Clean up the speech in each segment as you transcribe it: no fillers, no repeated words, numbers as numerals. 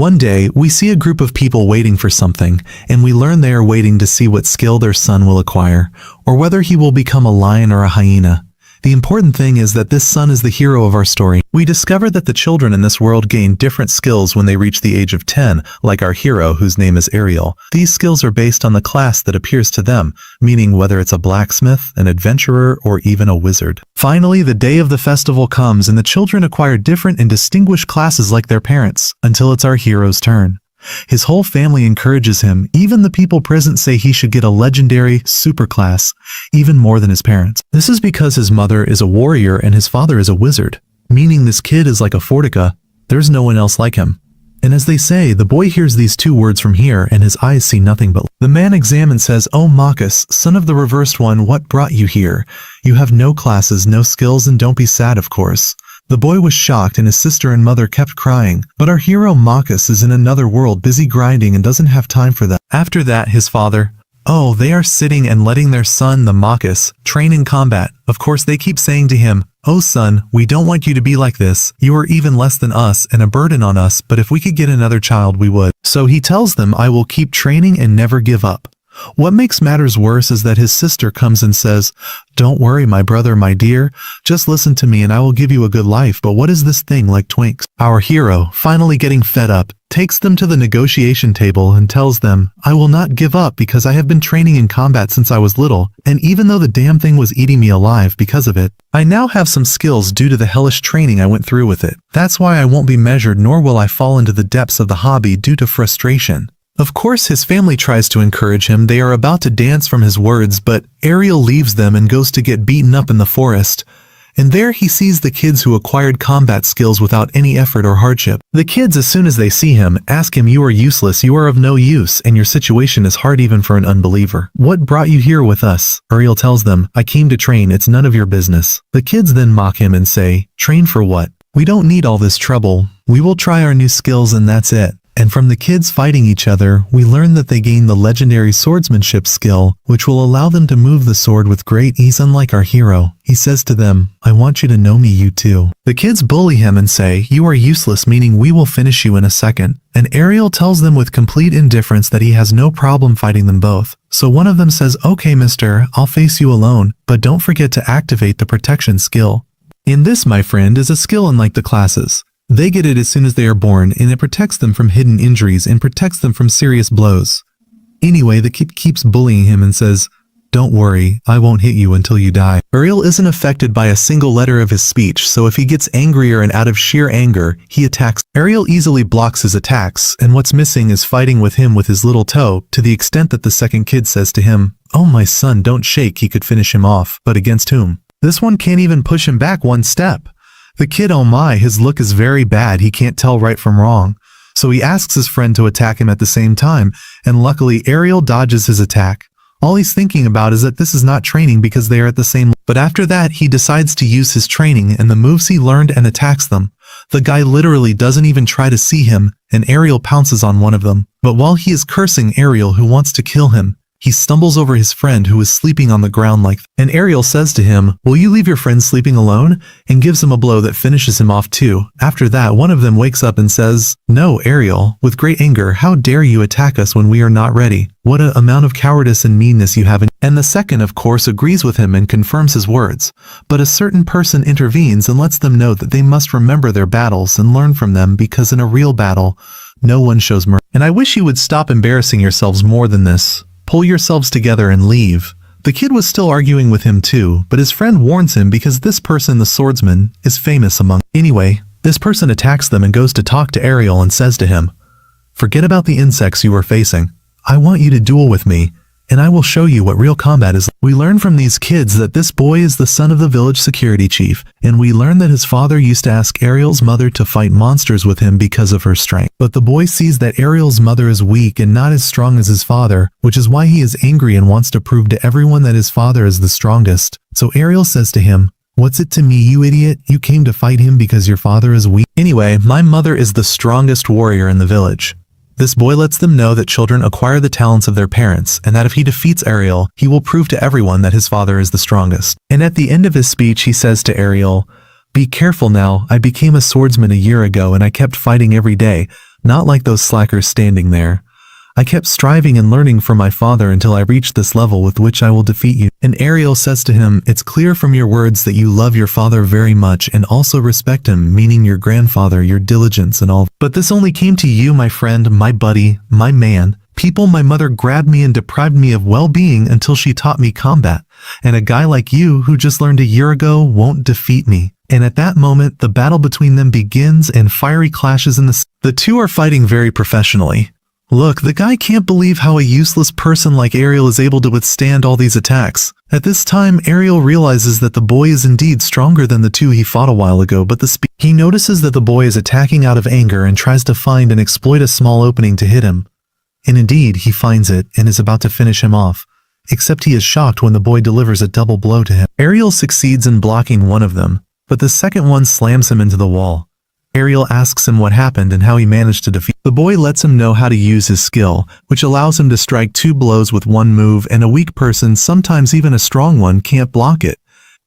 One day, we see a group of people waiting for something, and we learn they are waiting to see what skill their son will acquire, or whether he will become a lion or a hyena. The important thing is that this son is the hero of our story. We discover that the children in this world gain different skills when they reach the age of 10, like our hero whose name is Arel. These skills are based on the class that appears to them, meaning whether it's a blacksmith, an adventurer, or even a wizard. Finally, the day of the festival comes and the children acquire different and distinguished classes like their parents, until it's our hero's turn. His whole family encourages him. Even the people present say he should get a legendary superclass, even more than his parents. This is because his mother is a warrior and his father is a wizard, meaning this kid is like a Fortica. There's no one else like him. And as they say, the boy hears these two words from here and his eyes see nothing but. The man examines says, "Oh Marcus, son of the reversed one, what brought you here? You have no classes, no skills, and don't be sad, of course." The boy was shocked and his sister and mother kept crying, but our hero Marcus is in another world busy grinding and doesn't have time for that. After that, his father, oh, they are sitting and letting their son, the Marcus, train in combat. Of course they keep saying to him, "Oh son, we don't want you to be like this. You are even less than us and a burden on us, but if we could get another child we would." So he tells them, "I will keep training and never give up." What makes matters worse is that his sister comes and says, "Don't worry, my brother, my dear, just listen to me and I will give you a good life, but what is this thing like Twinks?" Our hero, finally getting fed up, takes them to the negotiation table and tells them, "I will not give up because I have been training in combat since I was little, and even though the damn thing was eating me alive because of it, I now have some skills due to the hellish training I went through with it. That's why I won't be measured nor will I fall into the depths of the hobby due to frustration." Of course, his family tries to encourage him. They are about to dance from his words, but Arel leaves them and goes to get beaten up in the forest. And there he sees the kids who acquired combat skills without any effort or hardship. The kids, as soon as they see him, ask him, "You are useless, you are of no use, and your situation is hard even for an unbeliever. What brought you here with us?" Arel tells them, "I came to train, it's none of your business." The kids then mock him and say, "Train for what? We don't need all this trouble. We will try our new skills and that's it." And from the kids fighting each other, we learn that they gain the legendary swordsmanship skill, which will allow them to move the sword with great ease. Unlike our hero, he says to them, "I want you to know me, you too." The kids bully him and say, "You are useless, meaning we will finish you in a second." And Arel tells them with complete indifference that he has no problem fighting them both. So one of them says, "Okay, mister, I'll face you alone, but don't forget to activate the protection skill." And this, my friend, is a skill unlike the classes. They get it as soon as they are born, and it protects them from hidden injuries and protects them from serious blows. Anyway, the kid keeps bullying him and says, "Don't worry, I won't hit you until you die." Arel isn't affected by a single letter of his speech, so if he gets angrier and out of sheer anger, he attacks. Arel easily blocks his attacks, and what's missing is fighting with him with his little toe, to the extent that the second kid says to him, "Oh my son, don't shake," he could finish him off. But against whom? This one can't even push him back one step. The kid, oh my, his look is very bad, he can't tell right from wrong. So he asks his friend to attack him at the same time, and luckily Arel dodges his attack. All he's thinking about is that this is not training because they are at the same. But after that, he decides to use his training and the moves he learned and attacks them. The guy literally doesn't even try to see him, and Arel pounces on one of them. But while he is cursing Arel, who wants to kill him, he stumbles over his friend who is sleeping on the ground and Arel says to him, "Will you leave your friend sleeping alone?" and gives him a blow that finishes him off too. After that, one of them wakes up and says, "No, Arel," with great anger, "how dare you attack us when we are not ready? What an amount of cowardice and meanness you have." And the second, of course, agrees with him and confirms his words. But a certain person intervenes and lets them know that they must remember their battles and learn from them, because in a real battle, no one shows mercy. And I wish you would stop embarrassing yourselves more than this. Pull yourselves together and leave. The kid was still arguing with him too, but his friend warns him because this person, the swordsman, is famous among. Anyway, this person attacks them and goes to talk to Arel and says to him, "Forget about the insects you are facing. I want you to duel with me, and I will show you what real combat is." We learn from these kids that this boy is the son of the village security chief, and we learn that his father used to ask Arel's mother to fight monsters with him because of her strength. But the boy sees that Arel's mother is weak and not as strong as his father, which is why he is angry and wants to prove to everyone that his father is the strongest. So Arel says to him, "What's it to me, you idiot? You came to fight him because your father is weak? Anyway, my mother is the strongest warrior in the village." This boy lets them know that children acquire the talents of their parents, and that if he defeats Arel, he will prove to everyone that his father is the strongest. And at the end of his speech, he says to Arel, "Be careful now, I became a swordsman a year ago and I kept fighting every day, not like those slackers standing there. I kept striving and learning from my father until I reached this level with which I will defeat you. And Arel says to him, it's clear from your words that you love your father very much and also respect him, meaning your grandfather, your diligence and all. But this only came to you, my friend, my buddy, my man. People, my mother grabbed me and deprived me of well-being until she taught me combat. And a guy like you, who just learned a year ago, won't defeat me. And at that moment, the battle between them begins and fiery clashes in the two are fighting very professionally. Look, the guy can't believe how a useless person like Arel is able to withstand all these attacks. At this time, Arel realizes that the boy is indeed stronger than the two he fought a while ago, but he notices that the boy is attacking out of anger and tries to find and exploit a small opening to hit him. And indeed, he finds it and is about to finish him off. Except he is shocked when the boy delivers a double blow to him. Arel succeeds in blocking one of them, but the second one slams him into the wall. Arel asks him what happened and how he managed to defeat. The boy lets him know how to use his skill, which allows him to strike 2 blows with 1 move, and a weak person, sometimes even a strong one, can't block it.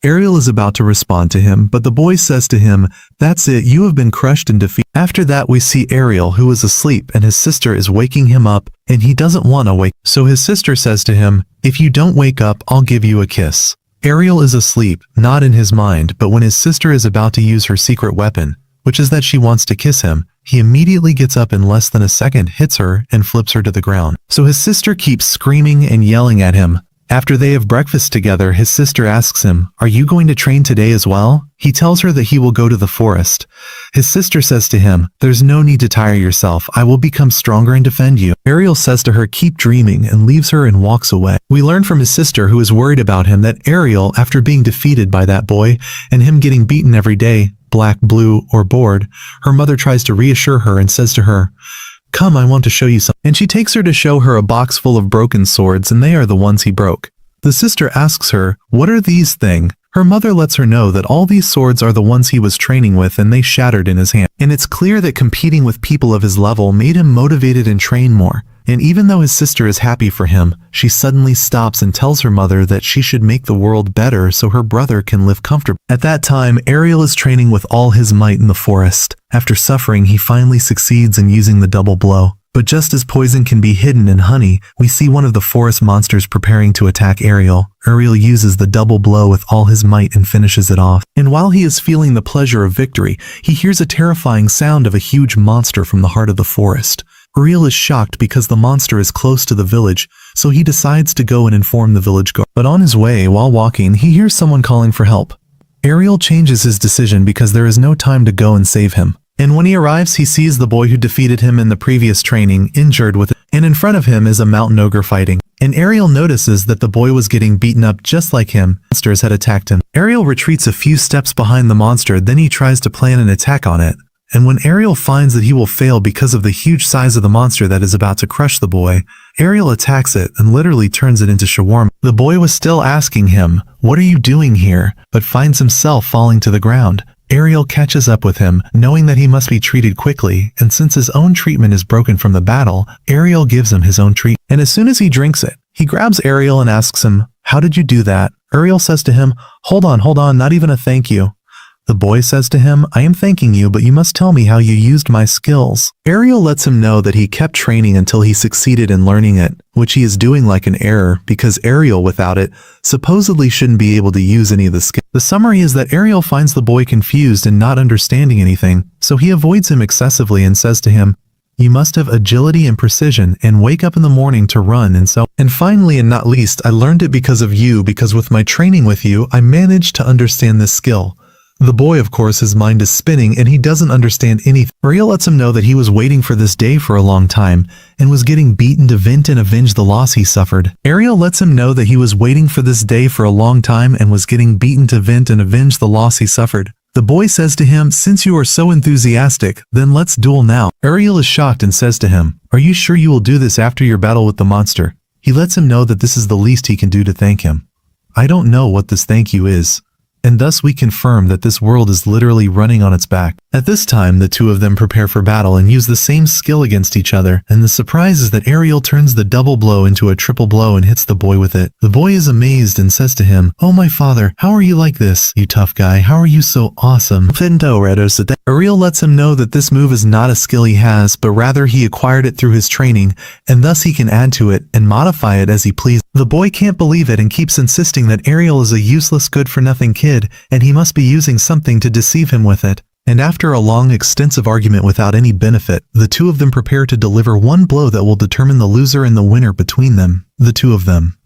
Arel is about to respond to him, but the boy says to him, that's it, you have been crushed and defeated. After that we see Arel, who is asleep, and his sister is waking him up, and he doesn't want to wake. So his sister says to him, if you don't wake up, I'll give you a kiss. Arel is asleep, not in his mind, but when his sister is about to use her secret weapon, which is that she wants to kiss him, he immediately gets up in less than a second, hits her, and flips her to the ground. So his sister keeps screaming and yelling at him. After they have breakfast together, his sister asks him, are you going to train today as well? He tells her that he will go to the forest. His sister says to him, there's no need to tire yourself, I will become stronger and defend you. Arel says to her, keep dreaming, and leaves her and walks away. We learn from his sister, who is worried about him, that Arel, after being defeated by that boy, and him getting beaten every day, black, blue, or bored, her mother tries to reassure her and says to her, come, I want to show you something. And she takes her to show her a box full of broken swords, and they are the ones he broke. The sister asks her, what are these things? Her mother lets her know that all these swords are the ones he was training with and they shattered in his hand. And it's clear that competing with people of his level made him motivated and train more. And even though his sister is happy for him, she suddenly stops and tells her mother that she should make the world better so her brother can live comfortably. At that time, Arel is training with all his might in the forest. After suffering, he finally succeeds in using the double blow. But just as poison can be hidden in honey, we see one of the forest monsters preparing to attack Arel. Arel uses the double blow with all his might and finishes it off. And while he is feeling the pleasure of victory, he hears a terrifying sound of a huge monster from the heart of the forest. Arel is shocked because the monster is close to the village, so he decides to go and inform the village guard. But on his way, while walking, he hears someone calling for help. Arel changes his decision because there is no time to go and save him. And when he arrives, he sees the boy who defeated him in the previous training, injured with it, and in front of him is a mountain ogre fighting. And Arel notices that the boy was getting beaten up just like him. Monsters had attacked him. Arel retreats a few steps behind the monster, then he tries to plan an attack on it. And when Arel finds that he will fail because of the huge size of the monster that is about to crush the boy, Arel attacks it and literally turns it into shawarma. The boy was still asking him, what are you doing here? But finds himself falling to the ground. Arel catches up with him, knowing that he must be treated quickly, and since his own treatment is broken from the battle, Arel gives him his own treat. And as soon as he drinks it, he grabs Arel and asks him, how did you do that? Arel says to him, hold on, not even a thank you. The boy says to him, I am thanking you, but you must tell me how you used my skills. Arel lets him know that he kept training until he succeeded in learning it, which he is doing like an error, because Arel, without it, supposedly shouldn't be able to use any of the skills. The summary is that Arel finds the boy confused and not understanding anything, so he avoids him excessively and says to him, you must have agility and precision and wake up in the morning to run and so. And finally and not least, I learned it because of you, because with my training with you, I managed to understand this skill. The boy, of course, his mind is spinning and he doesn't understand anything. Arel lets him know that he was waiting for this day for a long time and was getting beaten to vent and avenge the loss he suffered. Arel lets him know that he was waiting for this day for a long time and was getting beaten to vent and avenge the loss he suffered. The boy says to him, since you are so enthusiastic, then let's duel now. Arel is shocked and says to him, are you sure you will do this after your battle with the monster? He lets him know that this is the least he can do to thank him. I don't know what this thank you is. and thus we confirm that this world is literally running on its back. At this time, the two of them prepare for battle and use the same skill against each other, and the surprise is that Arel turns the double blow into a triple blow and hits the boy with it. The boy is amazed and says to him, "Oh my father, how are you like this? You tough guy, how are you so awesome?" Arel lets him know that this move is not a skill he has, but rather he acquired it through his training, and thus he can add to it and modify it as he pleases. The boy can't believe it and keeps insisting that Arel is a useless good-for-nothing kid, and he must be using something to deceive him with it. And after a long, extensive argument without any benefit, the two of them prepare to deliver one blow that will determine the loser and the winner between them, the two of them.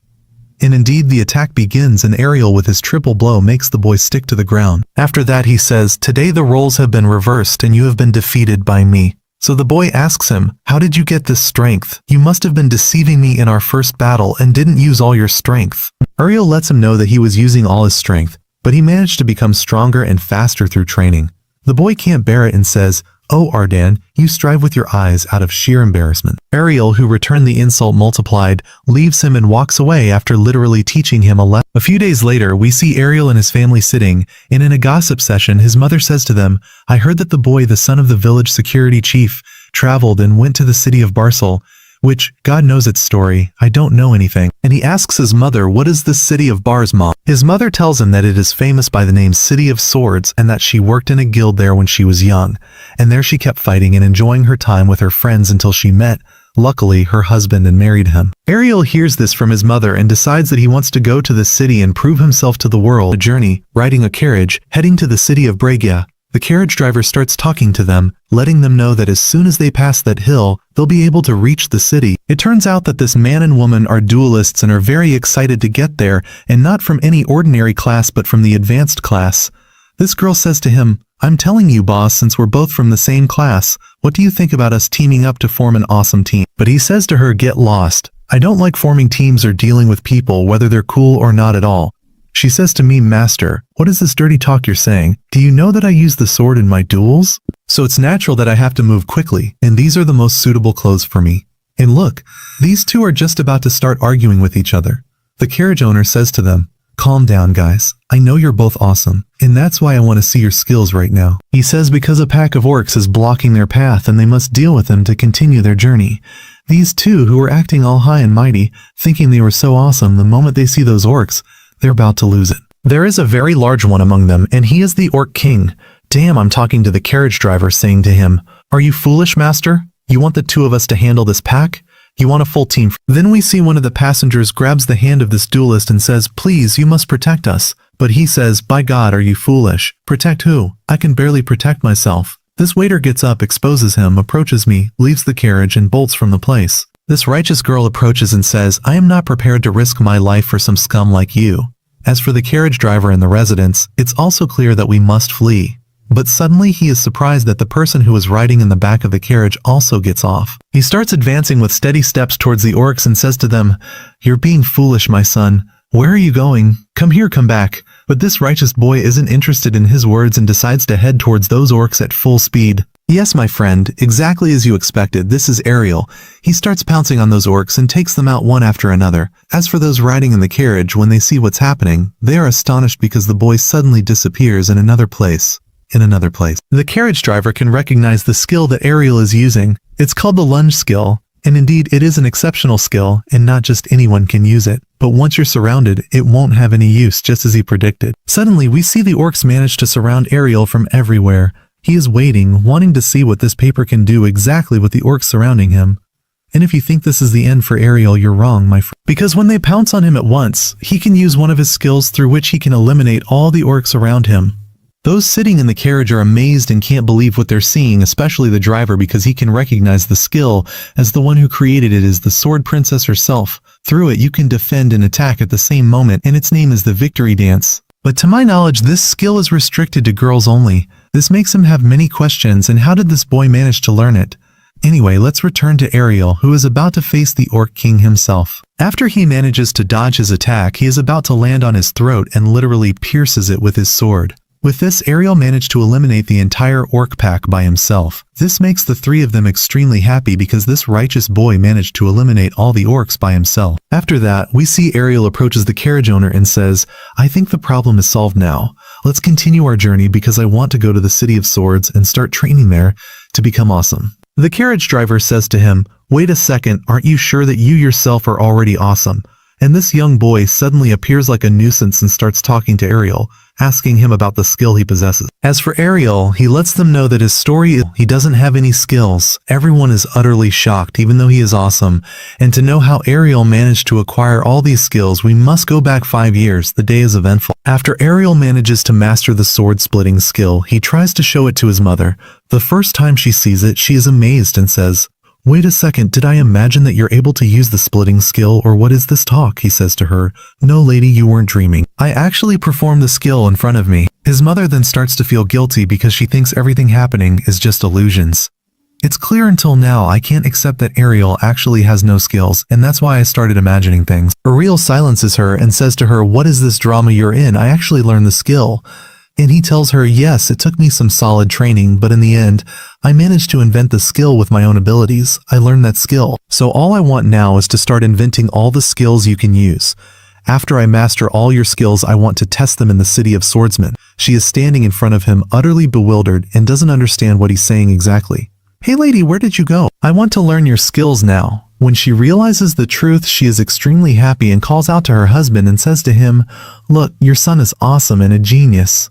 And indeed, the attack begins, and Arel with his triple blow makes the boy stick to the ground. After that he says, "Today the roles have been reversed and you have been defeated by me." So the boy asks him, "How did you get this strength? You must have been deceiving me in our first battle and didn't use all your strength." Arel lets him know that he was using all his strength, but he managed to become stronger and faster through training. The boy can't bear it and says, "Oh Ardan, you strive with your eyes," out of sheer embarrassment. Arel, who returned the insult multiplied, leaves him and walks away after literally teaching him a lesson. A few days later, we see Arel and his family sitting, and in a gossip session, his mother says to them, "I heard that the boy, the son of the village security chief, traveled and went to the city of Barcel, which, God knows its story, I don't know anything." And he asks his mother, "What is this city of Bars, Mom?" His mother tells him that it is famous by the name City of Swords and that she worked in a guild there when she was young, and there she kept fighting and enjoying her time with her friends until she met, luckily, her husband and married him. Arel hears this from his mother and decides that he wants to go to this city and prove himself to the world. A journey, riding a carriage, heading to the city of Bregia. The carriage driver starts talking to them, letting them know that as soon as they pass that hill, they'll be able to reach the city. It turns out that this man and woman are duelists and are very excited to get there, and not from any ordinary class but from the advanced class. This girl says to him, "I'm telling you, boss, since we're both from the same class, what do you think about us teaming up to form an awesome team?" But he says to her, "Get lost. I don't like forming teams or dealing with people, whether they're cool or not at all." She says to me, "Master, what is this dirty talk you're saying? Do you know that I use the sword in my duels? So it's natural that I have to move quickly, and these are the most suitable clothes for me." And look, these two are just about to start arguing with each other. The carriage owner says to them, "Calm down, guys. I know you're both awesome, and that's why I want to see your skills right now." He says because a pack of orcs is blocking their path and they must deal with them to continue their journey. These two, who were acting all high and mighty, thinking they were so awesome, the moment they see those orcs, they're about to lose it. There is a very large one among them, and he is the Orc King. Damn, I'm talking to the carriage driver, saying to him, "Are you foolish, master? You want the two of us to handle this pack? You want a full team?" Then we see one of the passengers grabs the hand of this duelist and says, "Please, you must protect us." But he says, "By God, are you foolish? Protect who? I can barely protect myself." This waiter gets up, exposes him, approaches me, leaves the carriage, and bolts from the place. This righteous girl approaches and says, "I am not prepared to risk my life for some scum like you." As for the carriage driver and the residents, it's also clear that we must flee. But suddenly he is surprised that the person who was riding in the back of the carriage also gets off. He starts advancing with steady steps towards the orcs and says to them, "You're being foolish, my son. Where are you going? Come here, come back." But this righteous boy isn't interested in his words and decides to head towards those orcs at full speed. Yes, my friend, exactly as you expected, this is Arel. He starts pouncing on those orcs and takes them out one after another. As for those riding in the carriage, when they see what's happening, they are astonished because the boy suddenly disappears in another place. The carriage driver can recognize the skill that Arel is using. It's called the lunge skill, and indeed it is an exceptional skill, and not just anyone can use it. But once you're surrounded, it won't have any use, just as he predicted. Suddenly, we see the orcs manage to surround Arel from everywhere. He is waiting, wanting to see what this paper can do exactly with the orcs surrounding him. And if you think this is the end for Arel, you're wrong, my friend. Because when they pounce on him at once, he can use one of his skills through which he can eliminate all the orcs around him. Those sitting in the carriage are amazed and can't believe what they're seeing, especially the driver, because he can recognize the skill as the one who created it is the Sword Princess herself. Through it, you can defend and attack at the same moment, and its name is the Victory Dance. But to my knowledge, this skill is restricted to girls only. This makes him have many questions, and how did this boy manage to learn it? Anyway, let's return to Arel, who is about to face the Orc King himself. After he manages to dodge his attack, he is about to land on his throat and literally pierces it with his sword. With this, Arel managed to eliminate the entire orc pack by himself. This makes the three of them extremely happy because this righteous boy managed to eliminate all the orcs by himself. After that, we see Arel approaches the carriage owner and says, "I think the problem is solved now. Let's continue our journey because I want to go to the City of Swords and start training there to become awesome. The carriage driver says to him, wait a second, aren't you sure that you yourself are already awesome? And this young boy suddenly appears like a nuisance and starts talking to Arel, asking him about the skill he possesses. As for Arel, he lets them know that his story is he doesn't have any skills. Everyone is utterly shocked, even though he is awesome. And to know how Arel managed to acquire all these skills, we must go back 5 years. The day is eventful. After Arel manages to master the sword-splitting skill, he tries to show it to his mother. The first time she sees it, she is amazed and says, wait a second, did I imagine that you're able to use the splitting skill, or what is this talk? He says to her, no lady, you weren't dreaming. I actually performed the skill in front of me. His mother then starts to feel guilty because she thinks everything happening is just illusions. It's clear until now I can't accept that Arel actually has no skills, and that's why I started imagining things. Arel silences her and says to her, what is this drama you're in? I actually learned the skill. And he tells her, yes, it took me some solid training, but in the end, I managed to invent the skill with my own abilities. I learned that skill. So all I want now is to start inventing all the skills you can use. After I master all your skills, I want to test them in the City of Swordsmen. She is standing in front of him, utterly bewildered, and doesn't understand what he's saying exactly. Hey lady, where did you go? I want to learn your skills now. When she realizes the truth, she is extremely happy and calls out to her husband and says to him, look, your son is awesome and a genius.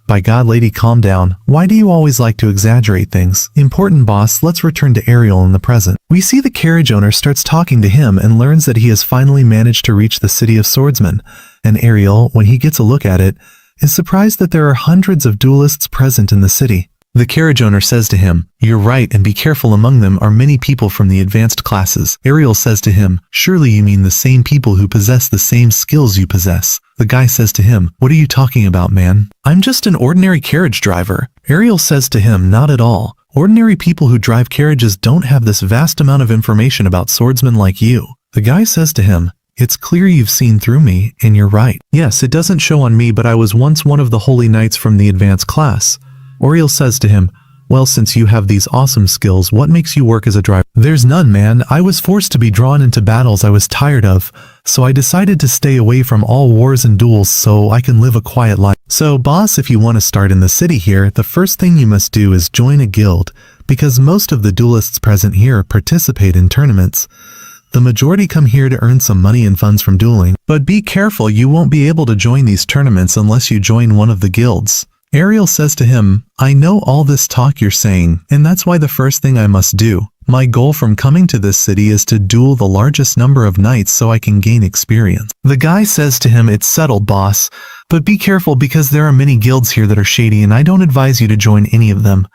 By God, lady, calm down. Why do you always like to exaggerate things? Important boss, let's return to Arel in the present. We see the carriage owner starts talking to him and learns that he has finally managed to reach the City of Swordsmen. And Arel, when he gets a look at it, is surprised that there are hundreds of duelists present in the city. The carriage owner says to him, you're right, and be careful, among them are many people from the advanced classes. Arel says to him, surely you mean the same people who possess the same skills you possess. The guy says to him, what are you talking about, man? I'm just an ordinary carriage driver. Arel says to him, not at all. Ordinary people who drive carriages don't have this vast amount of information about swordsmen like you. The guy says to him, it's clear you've seen through me, and you're right. Yes, it doesn't show on me, but I was once one of the holy knights from the advanced class. Arel says to him, well, since you have these awesome skills, what makes you work as a driver? There's none, man. I was forced to be drawn into battles I was tired of, so I decided to stay away from all wars and duels so I can live a quiet life. So, boss, if you want to start in the city here, the first thing you must do is join a guild, because most of the duelists present here participate in tournaments. The majority come here to earn some money and funds from dueling, but be careful, you won't be able to join these tournaments unless you join one of the guilds. Arel says to him, I know all this talk you're saying, and that's why the first thing I must do. My goal from coming to this city is to duel the largest number of knights so I can gain experience. The guy says to him, it's settled, boss, but be careful because there are many guilds here that are shady and I don't advise you to join any of them.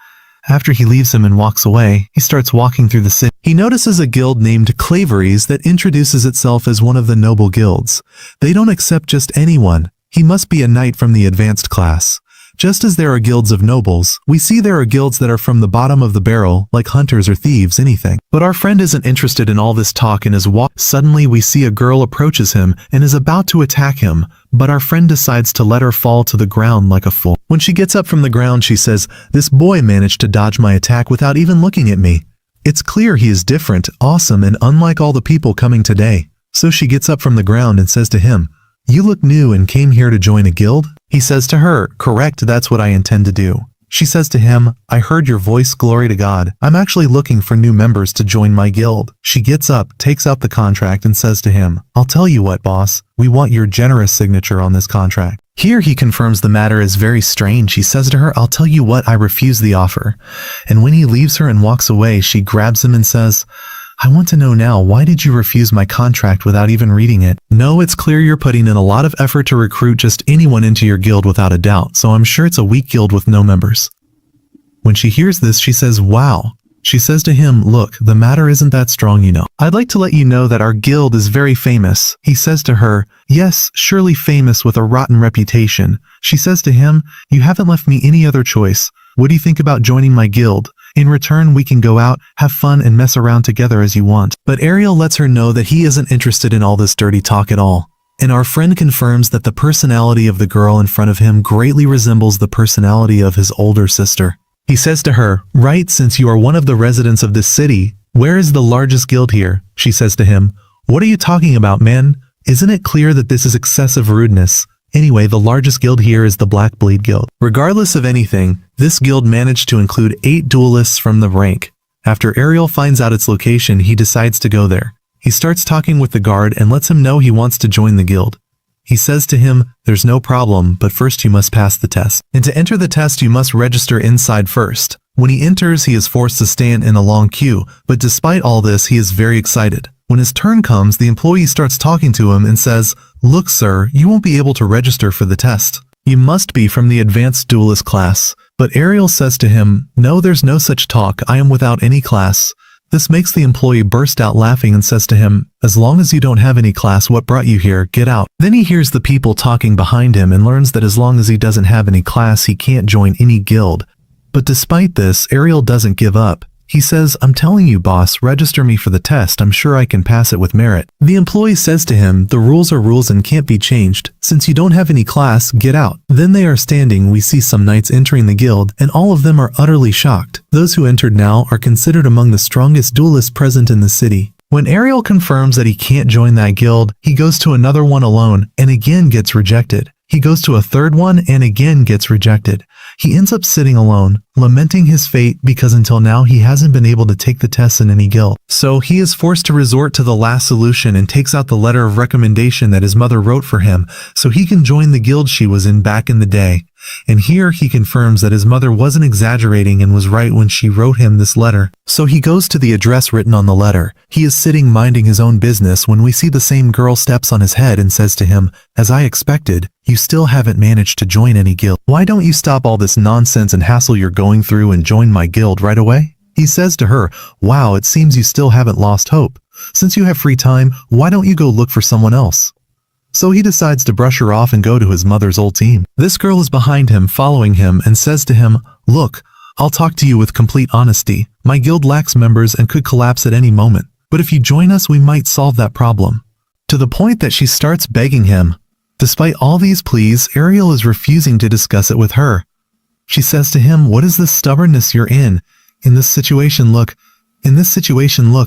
After he leaves him and walks away, he starts walking through the city. He notices a guild named Clover that introduces itself as one of the noble guilds. They don't accept just anyone. He must be a knight from the advanced class. Just as there are guilds of nobles, we see there are guilds that are from the bottom of the barrel, like hunters or thieves, anything. But our friend isn't interested in all this talk and is Suddenly we see a girl approaches him and is about to attack him, but our friend decides to let her fall to the ground like a fool. When she gets up from the ground, she says, this boy managed to dodge my attack without even looking at me. It's clear he is different, awesome, and unlike all the people coming today. So she gets up from the ground and says to him, you look new and came here to join a guild? He says to her, correct, that's what I intend to do. She says to him, I heard your voice, glory to God. I'm actually looking for new members to join my guild. She gets up, takes out the contract and says to him, I'll tell you what, boss, we want your generous signature on this contract. Here he confirms the matter is very strange. He says to her, I'll tell you what, I refuse the offer. And when he leaves her and walks away, she grabs him and says, I want to know now, why did you refuse my contract without even reading it? No, it's clear you're putting in a lot of effort to recruit just anyone into your guild without a doubt, so I'm sure it's a weak guild with no members. When she hears this, she says, wow. She says to him, look, the matter isn't that strong, you know. I'd like to let you know that our guild is very famous. He says to her, yes, surely famous with a rotten reputation. She says to him, you haven't left me any other choice. What do you think about joining my guild? In return, we can go out, have fun, and mess around together as you want. But Arel lets her know that he isn't interested in all this dirty talk at all. And our friend confirms that the personality of the girl in front of him greatly resembles the personality of his older sister. He says to her, right, since you are one of the residents of this city, where is the largest guild here? She says to him, what are you talking about, man? Isn't it clear that this is excessive rudeness? Anyway, the largest guild here is the Black Blade Guild. Regardless of anything, this guild managed to include 8 duelists from the rank. After Arel finds out its location, he decides to go there. He starts talking with the guard and lets him know he wants to join the guild. He says to him, "There's no problem, but first you must pass the test. And to enter the test you must register inside first." When he enters, he is forced to stand in a long queue, but despite all this, he is very excited. When his turn comes, the employee starts talking to him and says, "Look sir, you won't be able to register for the test. You must be from the advanced duelist class." But Arel says to him, "No, there's no such talk, I am without any class." This makes the employee burst out laughing and says to him, "As long as you don't have any class, what brought you here? Get out." Then he hears the people talking behind him and learns that as long as he doesn't have any class, he can't join any guild. But despite this, Arel doesn't give up. He says, "I'm telling you boss, register me for the test, I'm sure I can pass it with merit." The employee says to him, "The rules are rules and can't be changed. Since you don't have any class, get out." Then they are standing, we see some knights entering the guild, and all of them are utterly shocked. Those who entered now are considered among the strongest duelists present in the city. When Arel confirms that he can't join that guild, he goes to another one alone, and again gets rejected. He goes to a third one and again gets rejected. He ends up sitting alone, lamenting his fate because until now he hasn't been able to take the tests in any guild. So he is forced to resort to the last solution and takes out the letter of recommendation that his mother wrote for him so he can join the guild she was in back in the day. And here he confirms that his mother wasn't exaggerating and was right when she wrote him this letter. So he goes to the address written on the letter. He is sitting minding his own business when we see the same girl steps on his head and says to him, "As I expected, you still haven't managed to join any guild. Why don't you stop all this nonsense and hassle you're going through and join my guild right away?" He says to her, "Wow, it seems you still haven't lost hope. Since you have free time, why don't you go look for someone else?" So he decides to brush her off and go to his mother's old team. This girl is behind him, following him, and says to him, "Look, I'll talk to you with complete honesty. My guild lacks members and could collapse at any moment. But if you join us, we might solve that problem." To the point that she starts begging him. Despite all these pleas, Arel is refusing to discuss it with her. She says to him, "What is this stubbornness you're in? In this situation, look,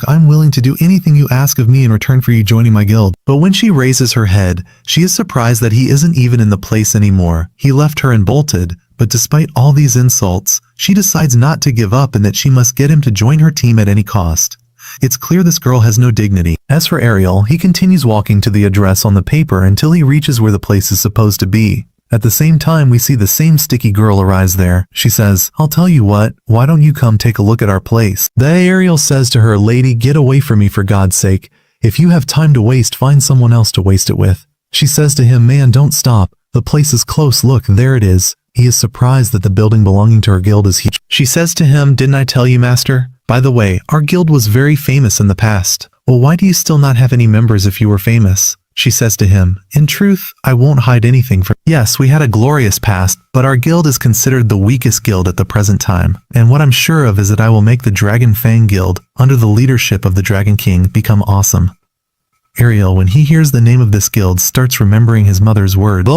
I'm willing to do anything you ask of me in return for you joining my guild." But when she raises her head, she is surprised that he isn't even in the place anymore. He left her and bolted, but despite all these insults, she decides not to give up and that she must get him to join her team at any cost. It's clear this girl has no dignity. As for Arel, he continues walking to the address on the paper until he reaches where the place is supposed to be. At the same time, we see the same sticky girl arise there. She says, "I'll tell you what, why don't you come take a look at our place?" Then Arel says to her, "Lady, get away from me for God's sake. If you have time to waste, find someone else to waste it with." She says to him, "Man, don't stop. The place is close. Look, there it is." He is surprised that the building belonging to her guild is huge. She says to him, "Didn't I tell you, master? By the way, our guild was very famous in the past. Well, why do you still not have any members if you were famous?" She says to him, "In truth, I won't hide anything from you. Yes, we had a glorious past, but our guild is considered the weakest guild at the present time. And what I'm sure of is that I will make the Dragon Fang Guild, under the leadership of the Dragon King, become awesome." Arel, when he hears the name of this guild, starts remembering his mother's words.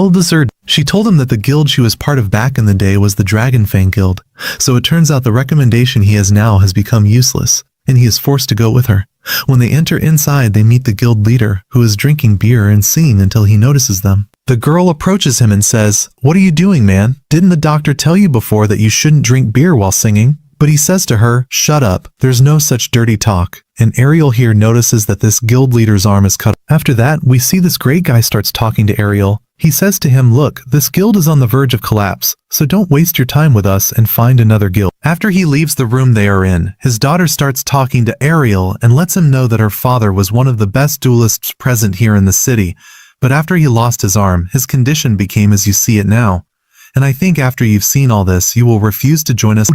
She told him that the guild she was part of back in the day was the Dragon Fang Guild. So it turns out the recommendation he has now has become useless, and he is forced to go with her. When they enter inside, they meet the guild leader, who is drinking beer and singing until he notices them. The girl approaches him and says, "What are you doing, man? Didn't the doctor tell you before that you shouldn't drink beer while singing?" But he says to her, "Shut up, there's no such dirty talk." And Arel here notices that this guild leader's arm is cut. After that, we see this great guy starts talking to Arel. He says to him, "Look, this guild is on the verge of collapse, so don't waste your time with us and find another guild." After he leaves the room they are in, his daughter starts talking to Arel and lets him know that her father was one of the best duelists present here in the city. But after he lost his arm, his condition became as you see it now. And I think after you've seen all this, you will refuse to join us.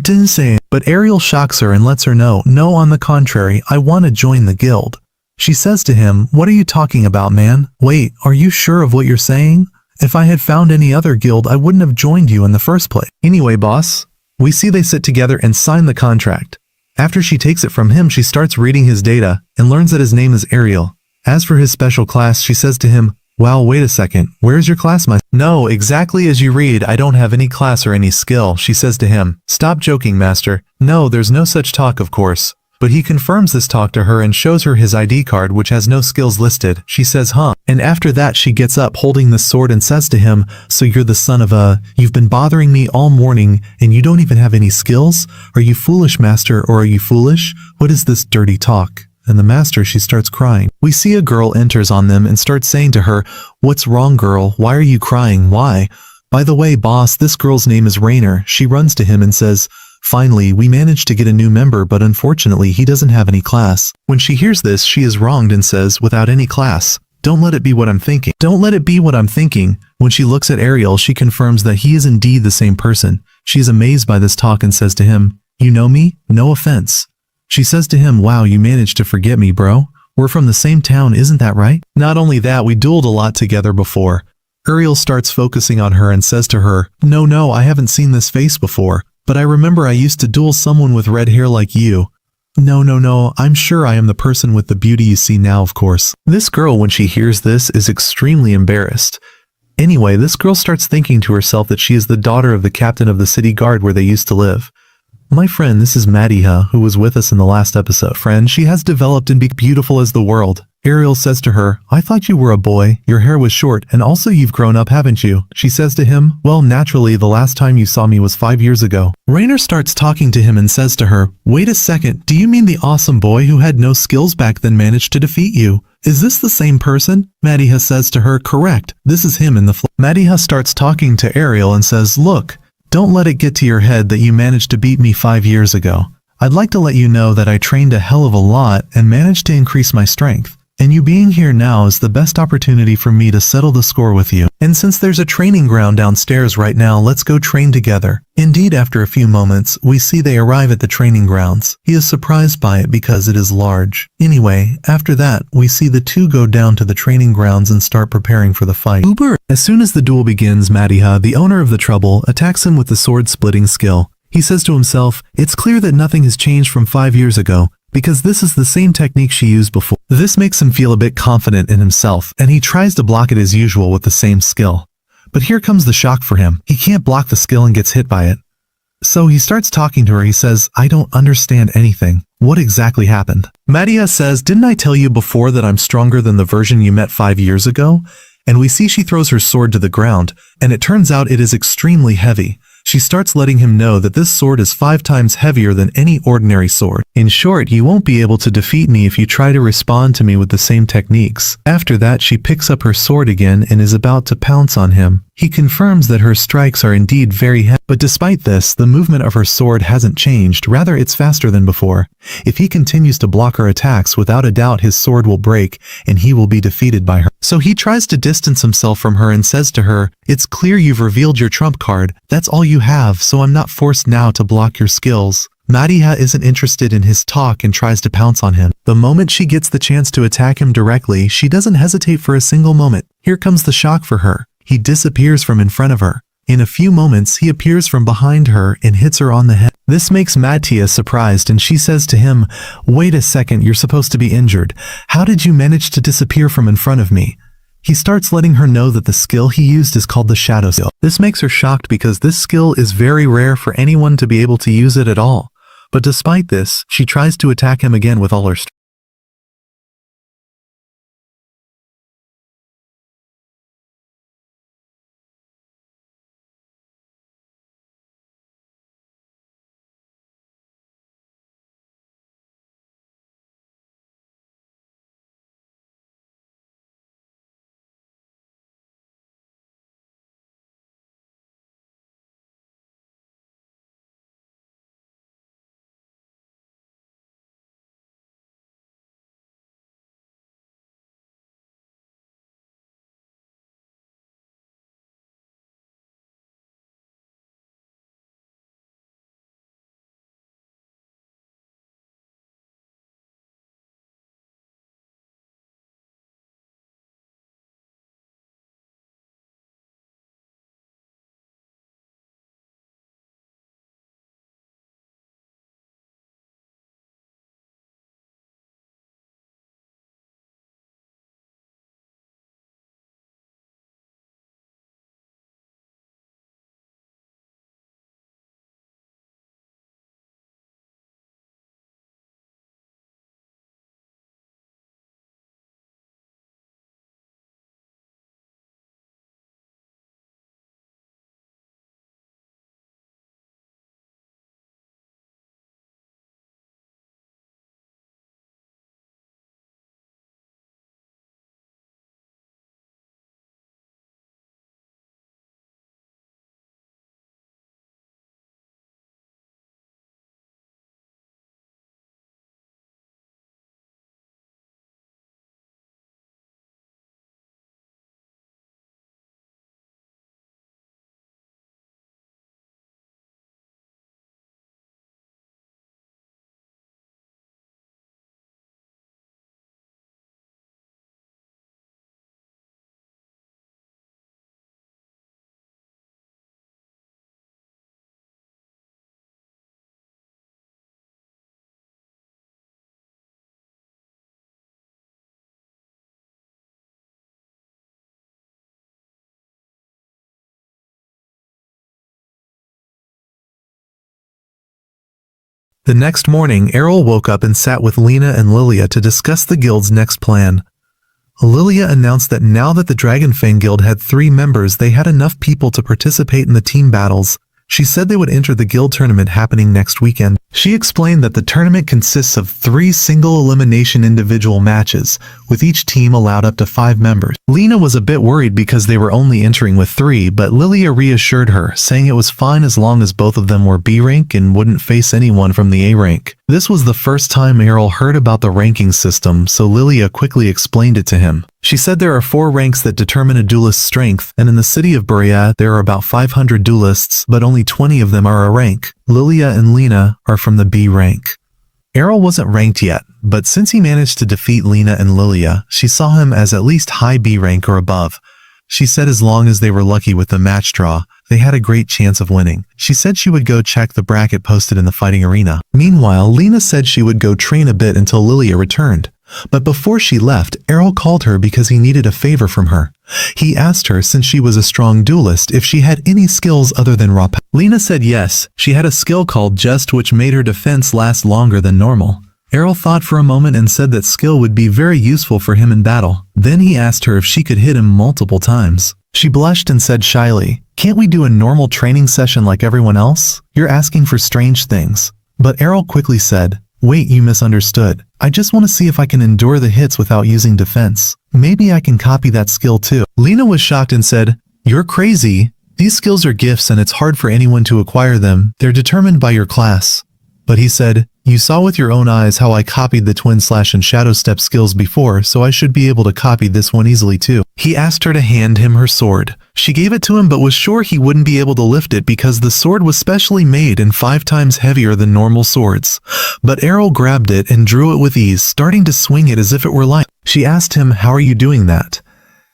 But Arel shocks her and lets her know, "No, on the contrary, I want to join the guild." She says to him, "What are you talking about, man? Wait, are you sure of what you're saying? If I had found any other guild, I wouldn't have joined you in the first place." Anyway, boss, we see they sit together and sign the contract. After she takes it from him, she starts reading his data and learns that his name is Arel. As for his special class, she says to him, "Wow, wait a second, where's your class, my—" "No, exactly as you read, I don't have any class or any skill," she says to him. "Stop joking, master. No, there's no such talk, of course. But he confirms this talk to her and shows her his ID card which has no skills listed. She says, huh? And after that she gets up holding the sword and says to him, so you're the son of a, you've been bothering me all morning and you don't even have any skills? Are you foolish, master, or are you foolish? What is this dirty talk? And the master, she starts crying. We see a girl enters on them and starts saying to her, what's wrong, girl? Why are you crying? Why? By the way, boss, this girl's name is Rainer. She runs to him and says, finally, we managed to get a new member, but unfortunately he doesn't have any class. When she hears this, she is wronged and says, without any class. Don't let it be what I'm thinking. Don't let it be what I'm thinking. When she looks at Arel, she confirms that he is indeed the same person. She is amazed by this talk and says to him, you know me? No offense. She says to him, wow, you managed to forget me, bro. We're from the same town, isn't that right? Not only that, we dueled a lot together before. Arel starts focusing on her and says to her, no, I haven't seen this face before, but I remember I used to duel someone with red hair like you. No, I'm sure I am the person with the beauty you see now, of course. This girl, when she hears this, is extremely embarrassed. Anyway, this girl starts thinking to herself that she is the daughter of the captain of the city guard where they used to live. My friend, this is Madiha, who was with us in the last episode. Friend, she has developed and be beautiful as the world. Arel says to her, I thought you were a boy, your hair was short, and also you've grown up, haven't you? She says to him, well, naturally, the last time you saw me was 5 years ago. Rainer starts talking to him and says to her, wait a second, do you mean the awesome boy who had no skills back then managed to defeat you? Is this the same person? Madiha says to her, correct, this is him in the Madiha starts talking to Arel and says, look, don't let it get to your head that you managed to beat me 5 years ago. I'd like to let you know that I trained a hell of a lot and managed to increase my strength. And you being here now is the best opportunity for me to settle the score with you. And since there's a training ground downstairs right now, let's go train together. Indeed, after a few moments, we see they arrive at the training grounds. He is surprised by it because it is large. Anyway, after that, we see the two go down to the training grounds and start preparing for the fight. Uber! As soon as the duel begins, Madiha, the owner of the trouble, attacks him with the sword-splitting skill. He says to himself, it's clear that nothing has changed from 5 years ago, because this is the same technique she used before. This makes him feel a bit confident in himself, and he tries to block it as usual with the same skill. But here comes the shock for him. He can't block the skill and gets hit by it. So he starts talking to her. He says, I don't understand anything. What exactly happened? Madiha says, didn't I tell you before that I'm stronger than the version you met 5 years ago? And we see she throws her sword to the ground, and it turns out it is extremely heavy. She starts letting him know that this sword is 5 times heavier than any ordinary sword. In short, you won't be able to defeat me if you try to respond to me with the same techniques. After that, she picks up her sword again and is about to pounce on him. He confirms that her strikes are indeed very heavy, but despite this, the movement of her sword hasn't changed, rather it's faster than before. If he continues to block her attacks, without a doubt his sword will break, and he will be defeated by her. So he tries to distance himself from her and says to her, it's clear you've revealed your trump card, that's all you have, so I'm not forced now to block your skills. Madiha isn't interested in his talk and tries to pounce on him. The moment she gets the chance to attack him directly, she doesn't hesitate for a single moment. Here comes the shock for her. He disappears from in front of her. In a few moments, he appears from behind her and hits her on the head. This makes Madiha surprised and she says to him, wait a second, you're supposed to be injured. How did you manage to disappear from in front of me? He starts letting her know that the skill he used is called the shadow skill. This makes her shocked because this skill is very rare for anyone to be able to use it at all. But despite this, she tries to attack him again with all her strength. The next morning, Arel woke up and sat with Lena and Lilia to discuss the guild's next plan. Lilia announced that now that the Dragonfang Guild had 3 members, they had enough people to participate in the team battles. She said they would enter the guild tournament happening next weekend. She explained that the tournament consists of 3 single-elimination individual matches, with each team allowed up to 5 members. Lena was a bit worried because they were only entering with 3, but Lilia reassured her, saying it was fine as long as both of them were B rank and wouldn't face anyone from the A rank. This was the first time Arel heard about the ranking system, so Lilia quickly explained it to him. She said there are 4 ranks that determine a duelist's strength, and in the city of Berea there are about 500 duelists, but only 20 of them are a rank. Lilia and Lena are from the B rank. Arel wasn't ranked yet, but since he managed to defeat Lena and Lilia, she saw him as at least high B rank or above. She said as long as they were lucky with the match draw, they had a great chance of winning. She said she would go check the bracket posted in the fighting arena. Meanwhile, Lena said she would go train a bit until Lilia returned. But before she left, Arel called her because he needed a favor from her. He asked her, since she was a strong duelist, if she had any skills other than raw power. Lena said yes, she had a skill called Just, which made her defense last longer than normal. Arel thought for a moment and said that skill would be very useful for him in battle. Then he asked her if she could hit him multiple times. She blushed and said shyly, "Can't we do a normal training session like everyone else? You're asking for strange things." But Arel quickly said, "Wait, you misunderstood. I just want to see if I can endure the hits without using defense. Maybe I can copy that skill too." Lena was shocked and said, "You're crazy. These skills are gifts and it's hard for anyone to acquire them. They're determined by your class." But he said, "You saw with your own eyes how I copied the twin slash and shadow step skills before, so I should be able to copy this one easily too." He asked her to hand him her sword. She gave it to him but was sure he wouldn't be able to lift it because the sword was specially made and 5 times heavier than normal swords. But Arel grabbed it and drew it with ease, starting to swing it as if it were light. She asked him, "How are you doing that?"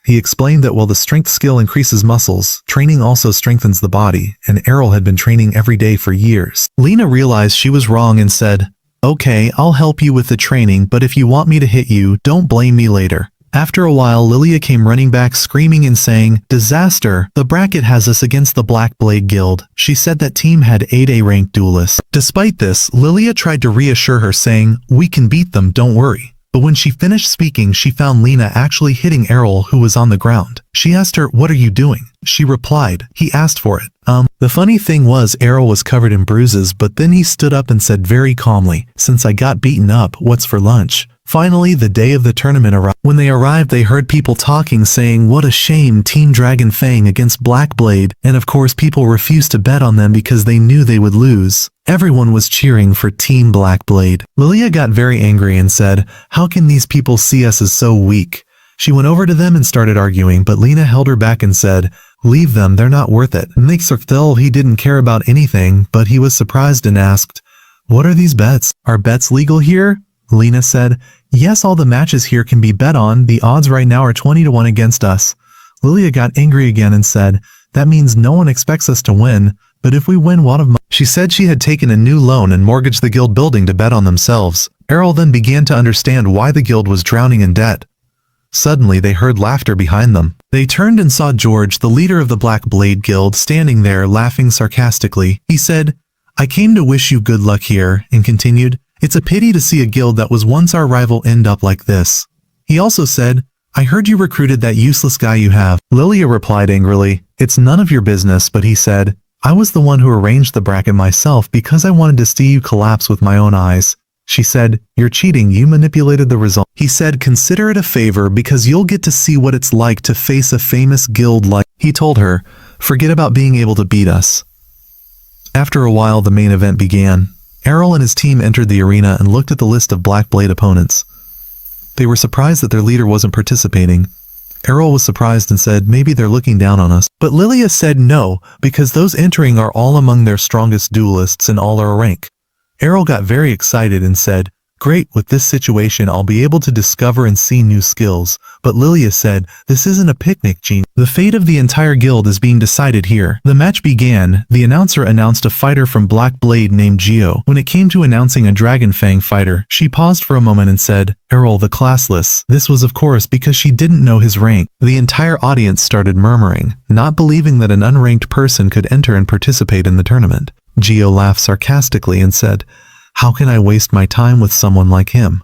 He explained that while the strength skill increases muscles, training also strengthens the body, and Arel had been training every day for years. Lena realized she was wrong and said, "Okay, I'll help you with the training, but if you want me to hit you, don't blame me later." After a while, Lilia came running back screaming and saying, "Disaster! The bracket has us against the Black Blade Guild." She said that team had 8 A-ranked duelists. Despite this, Lilia tried to reassure her saying, "We can beat them, don't worry." But when she finished speaking, she found Lena actually hitting Arel, who was on the ground. She asked her, "What are you doing?" She replied, "He asked for it." The funny thing was Arel was covered in bruises, but then he stood up and said very calmly, "Since I got beaten up, what's for lunch?" Finally, the day of the tournament arrived. When they arrived, they heard people talking saying, "What a shame, Team Dragon Fang against Black Blade," and of course people refused to bet on them because they knew they would lose. Everyone was cheering for Team Black Blade. Lilia got very angry and said, "How can these people see us as so weak?" She went over to them and started arguing, but Lena held her back and said, "Leave them, they're not worth it." Makes her feel he didn't care about anything, but he was surprised and asked, "What are these bets? Are bets legal here?" Lena said, "Yes, all the matches here can be bet on. The odds right now are 20 to 1 against us." Lilia got angry again and said, "That means no one expects us to win, but if we win, what of money?" She said she had taken a new loan and mortgaged the guild building to bet on themselves. Arel then began to understand why the guild was drowning in debt. Suddenly, they heard laughter behind them. They turned and saw George, the leader of the Black Blade Guild, standing there laughing sarcastically. He said, "I came to wish you good luck here," and continued, "It's a pity to see a guild that was once our rival end up like this." He also said, "I heard you recruited that useless guy you have." Lilia replied angrily, "It's none of your business," but he said, "I was the one who arranged the bracket myself because I wanted to see you collapse with my own eyes." She said, "You're cheating, you manipulated the result." He said, "Consider it a favor because you'll get to see what it's like to face a famous guild like." He told her, "Forget about being able to beat us." After a while, the main event began. Arel and his team entered the arena and looked at the list of Black Blade opponents. They were surprised that their leader wasn't participating. Arel was surprised and said, "Maybe they're looking down on us." But Lilia said no, because those entering are all among their strongest duelists and all are a rank. Arel got very excited and said, "Great, with this situation I'll be able to discover and see new skills." But Lilia said, "This isn't a picnic, Gene. The fate of the entire guild is being decided here." The match began. The announcer announced a fighter from Black Blade named Gio. When it came to announcing a Dragon Fang fighter, she paused for a moment and said, "Arel the classless." This was of course because she didn't know his rank. The entire audience started murmuring, not believing that an unranked person could enter and participate in the tournament. Gio laughed sarcastically and said, How can I waste my time with someone like him?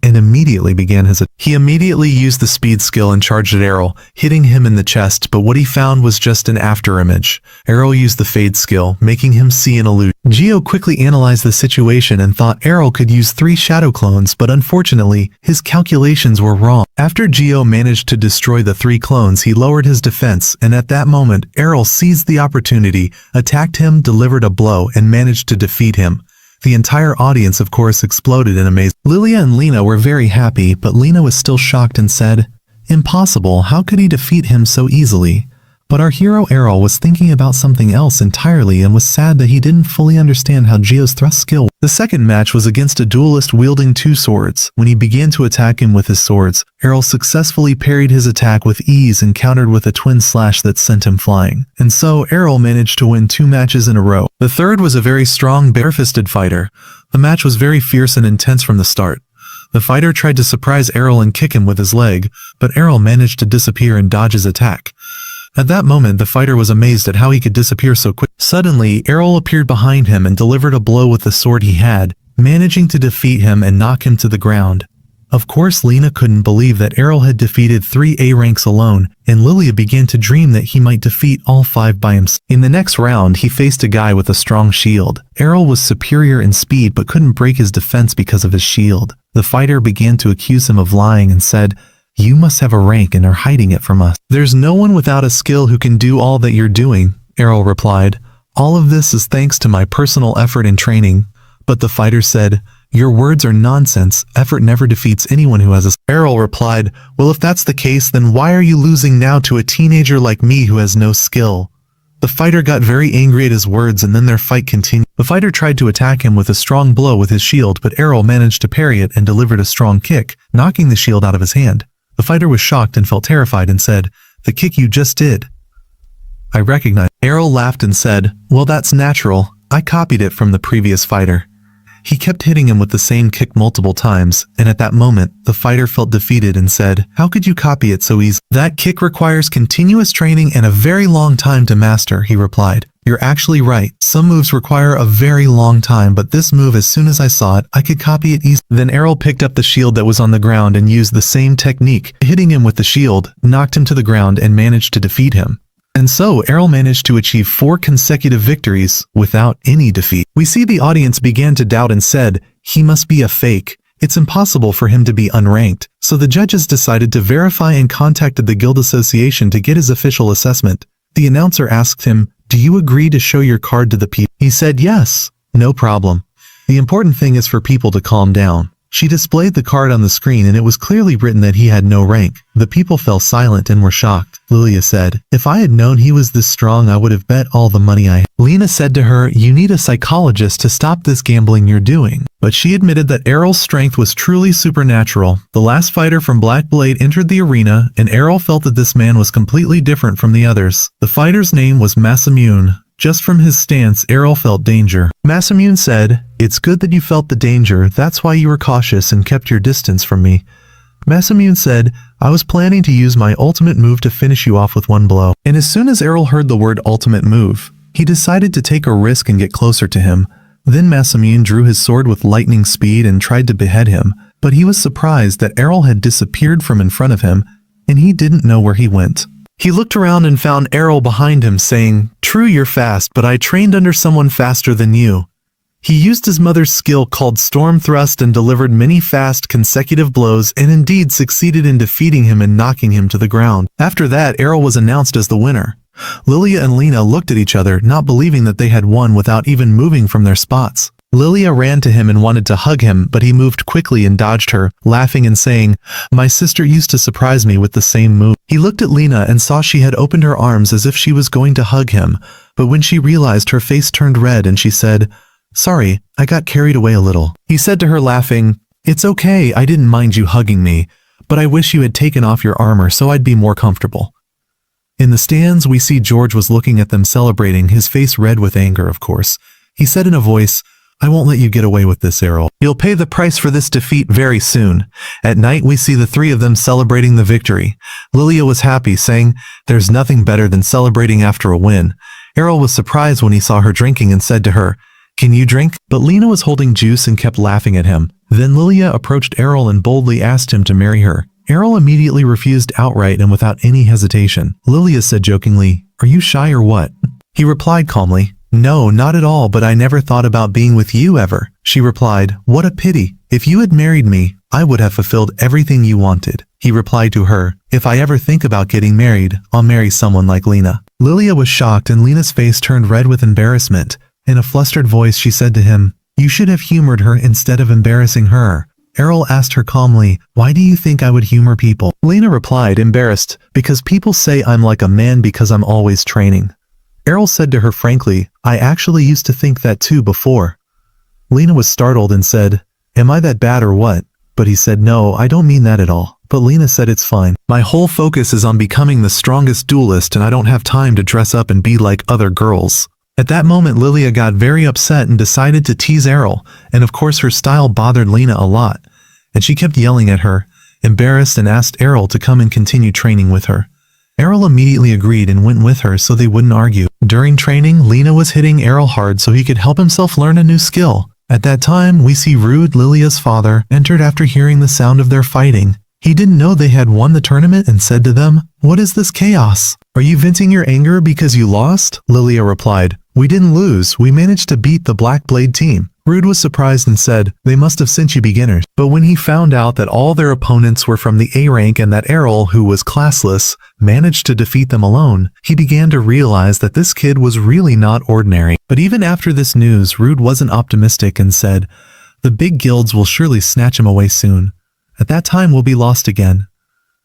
And immediately began his attack. He immediately used the speed skill and charged at Arel, hitting him in the chest, but what he found was just an afterimage. Arel used the fade skill, making him see an illusion. Gio quickly analyzed the situation and thought Arel could use 3 shadow clones, but unfortunately, his calculations were wrong. After Gio managed to destroy the 3 clones, he lowered his defense, and at that moment, Arel seized the opportunity, attacked him, delivered a blow, and managed to defeat him. The entire audience, of course, exploded in amaze. Lilia and Lena were very happy, but Lena was still shocked and said, "Impossible, how could he defeat him so easily?" But our hero Arel was thinking about something else entirely and was sad that he didn't fully understand how Gio's thrust skill. The second match was against a duelist wielding 2 swords. When he began to attack him with his swords, Arel successfully parried his attack with ease and countered with a twin slash that sent him flying. And so Arel managed to win 2 matches in a row. The third was a very strong bare-fisted fighter. The match was very fierce and intense from the start. The fighter tried to surprise Arel and kick him with his leg, but Arel managed to disappear and dodge his attack. At that moment, the fighter was amazed at how he could disappear so quick. Suddenly, Arel appeared behind him and delivered a blow with the sword he had, managing to defeat him and knock him to the ground. Of course, Lena couldn't believe that Arel had defeated 3 A ranks alone, and Lilia began to dream that he might defeat all 5 by himself. In the next round, he faced a guy with a strong shield. Arel was superior in speed but couldn't break his defense because of his shield. The fighter began to accuse him of lying and said, "You must have a rank and are hiding it from us." "There's no one without a skill who can do all that you're doing," Arel replied. "All of this is thanks to my personal effort and training." But the fighter said, "Your words are nonsense. Effort never defeats anyone who has a..." Arel replied, "Well, if that's the case, then why are you losing now to a teenager like me who has no skill?" The fighter got very angry at his words and then their fight continued. The fighter tried to attack him with a strong blow with his shield, but Arel managed to parry it and delivered a strong kick, knocking the shield out of his hand. The fighter was shocked and felt terrified and said, "The kick you just did, I recognize." Arel laughed and said, "Well, that's natural. I copied it from the previous fighter." He kept hitting him with the same kick multiple times, and at that moment, the fighter felt defeated and said, "How could you copy it so easily?" "That kick requires continuous training and a very long time to master," he replied. "You're actually right. Some moves require a very long time, but this move, as soon as I saw it, I could copy it easily." Then Arel picked up the shield that was on the ground and used the same technique, hitting him with the shield, knocked him to the ground and managed to defeat him. And so Arel managed to achieve 4 consecutive victories without any defeat. We see the audience began to doubt and said, "He must be a fake. It's impossible for him to be unranked." So the judges decided to verify and contacted the Guild Association to get his official assessment. The announcer asked him, "Do you agree to show your card to the people?" He said, "Yes, no problem. The important thing is for people to calm down." She displayed the card on the screen and it was clearly written that he had no rank. The people fell silent and were shocked. Lilia said, "If I had known he was this strong, I would have bet all the money I had." Lena said to her, "You need a psychologist to stop this gambling you're doing." But she admitted that Arel's strength was truly supernatural. The last fighter from Black Blade entered the arena, and Arel felt that this man was completely different from the others. The fighter's name was Masamune. Just from his stance, Arel felt danger. Masamune said, "It's good that you felt the danger, that's why you were cautious and kept your distance from me." Masamune said, "I was planning to use my ultimate move to finish you off with one blow." And as soon as Arel heard the word ultimate move, he decided to take a risk and get closer to him. Then Masamune drew his sword with lightning speed and tried to behead him, but he was surprised that Arel had disappeared from in front of him, and he didn't know where he went. He looked around and found Arel behind him saying, "True, you're fast, but I trained under someone faster than you." He used his mother's skill called Storm Thrust and delivered many fast, consecutive blows and indeed succeeded in defeating him and knocking him to the ground. After that, Arel was announced as the winner. Lilia and Lena looked at each other, not believing that they had won without even moving from their spots. Lilia ran to him and wanted to hug him, but he moved quickly and dodged her, laughing and saying, "My sister used to surprise me with the same move." He looked at Lena and saw she had opened her arms as if she was going to hug him, but when she realized, her face turned red and she said, "Sorry, I got carried away a little." He said to her laughing, "It's okay, I didn't mind you hugging me, but I wish you had taken off your armor so I'd be more comfortable." In the stands, we see George was looking at them celebrating, his face red with anger, of course. He said in a voice, "I won't let you get away with this, Arel. You'll pay the price for this defeat very soon." At night, we see the 3 of them celebrating the victory. Lilia was happy, saying, "There's nothing better than celebrating after a win." Arel was surprised when he saw her drinking and said to her, Can you drink? But Lena was holding juice and kept laughing at him. Then Lilia approached Arel and boldly asked him to marry her. Arel immediately refused outright and without any hesitation. Lilia said jokingly, "Are you shy or what?" He replied calmly, "No, not at all, but I never thought about being with you ever." She replied, "What a pity. If you had married me, I would have fulfilled everything you wanted." He replied to her, "If I ever think about getting married, I'll marry someone like Lena." Lilia was shocked and Lena's face turned red with embarrassment. In a flustered voice she said to him, "You should have humored her instead of embarrassing her." Arel asked her calmly, "Why do you think I would humor people?" Lena replied, embarrassed, "Because people say I'm like a man because I'm always training." Arel said to her frankly, "I actually used to think that too before." Lena was startled and said, "Am I that bad or what?" But he said, "No, I don't mean that at all." But Lena said, "It's fine. My whole focus is on becoming the strongest duelist and I don't have time to dress up and be like other girls." At that moment Lilia got very upset and decided to tease Arel, and of course her style bothered Lena a lot, and she kept yelling at her, embarrassed, and asked Arel to come and continue training with her. Arel immediately agreed and went with her so they wouldn't argue. During training, Lena was hitting Arel hard so he could help himself learn a new skill. At that time, we see Rude, Lilia's father, entered after hearing the sound of their fighting. He didn't know they had won the tournament and said to them, "What is this chaos? Are you venting your anger because you lost?" Lilia replied, "We didn't lose, we managed to beat the Black Blade team." Rude was surprised and said, "They must have sent you beginners." But when he found out that all their opponents were from the A rank and that Arel, who was classless, managed to defeat them alone, he began to realize that this kid was really not ordinary. But even after this news, Rude wasn't optimistic and said, "The big guilds will surely snatch him away soon. At that time we'll be lost again."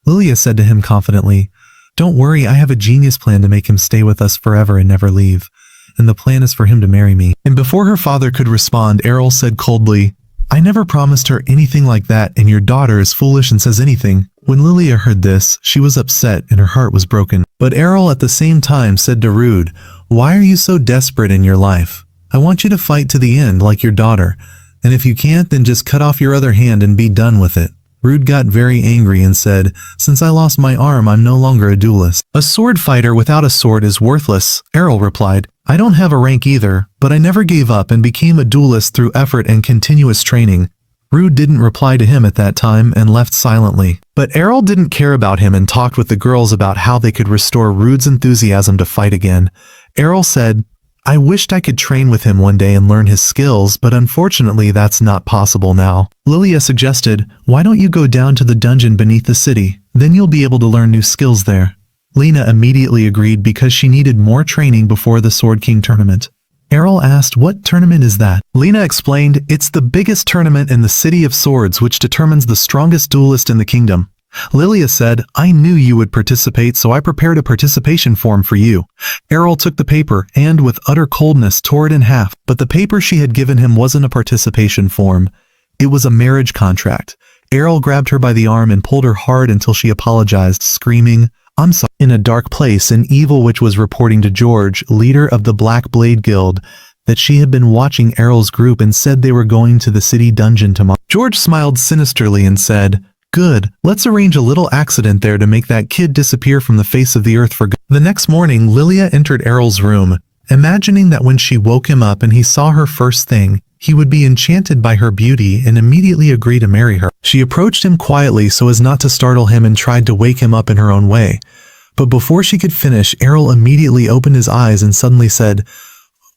Lilia said to him confidently, "Don't worry, I have a genius plan to make him stay with us forever and never leave. And the plan is for him to marry me." And before her father could respond, Arel said coldly, "I never promised her anything like that, and your daughter is foolish and says anything." When Lilia heard this, she was upset and her heart was broken. But Arel at the same time said to Rude, "Why are you so desperate in your life? I want you to fight to the end like your daughter, and if you can't, then just cut off your other hand and be done with it." Rude got very angry and said, "Since I lost my arm, I'm no longer a duelist." "A sword fighter without a sword is worthless," Arel replied. "I don't have a rank either, but I never gave up and became a duelist through effort and continuous training." Rude didn't reply to him at that time and left silently. But Arel didn't care about him and talked with the girls about how they could restore Rude's enthusiasm to fight again. Arel said, "I wished I could train with him one day and learn his skills, but unfortunately that's not possible now." Lilia suggested, "Why don't you go down to the dungeon beneath the city? Then you'll be able to learn new skills there." Lena immediately agreed because she needed more training before the Sword King tournament. Arel asked, "What tournament is that?" Lena explained, "It's the biggest tournament in the City of Swords which determines the strongest duelist in the kingdom." Lilia said, "I knew you would participate, so I prepared a participation form for you." Arel took the paper and, with utter coldness, tore it in half. But the paper she had given him wasn't a participation form. It was a marriage contract. Arel grabbed her by the arm and pulled her hard until she apologized, screaming, "I'm sorry." In a dark place, an evil witch was reporting to George, leader of the Black Blade Guild, that she had been watching Arel's group and said they were going to the city dungeon tomorrow. George smiled sinisterly and said, "Good, let's arrange a little accident there to make that kid disappear from the face of the earth for good." The next morning, Lilia entered Arel's room, imagining that when she woke him up and he saw her first thing, he would be enchanted by her beauty and immediately agree to marry her. She approached him quietly so as not to startle him and tried to wake him up in her own way. But before she could finish, Arel immediately opened his eyes and suddenly said,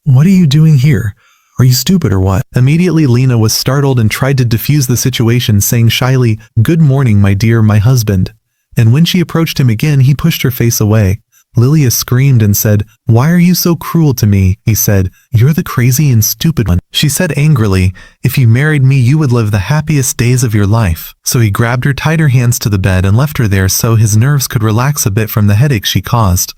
"What are you doing here? Are you stupid or what?" Immediately Lena was startled and tried to defuse the situation, saying shyly, "Good morning, my dear, my husband." And when she approached him again, he pushed her face away. Lilia screamed and said, "Why are you so cruel to me?" He said, "You're the crazy and stupid one." She said angrily, "If you married me, you would live the happiest days of your life." So he grabbed her, tied her hands to the bed, and left her there so his nerves could relax a bit from the headache she caused.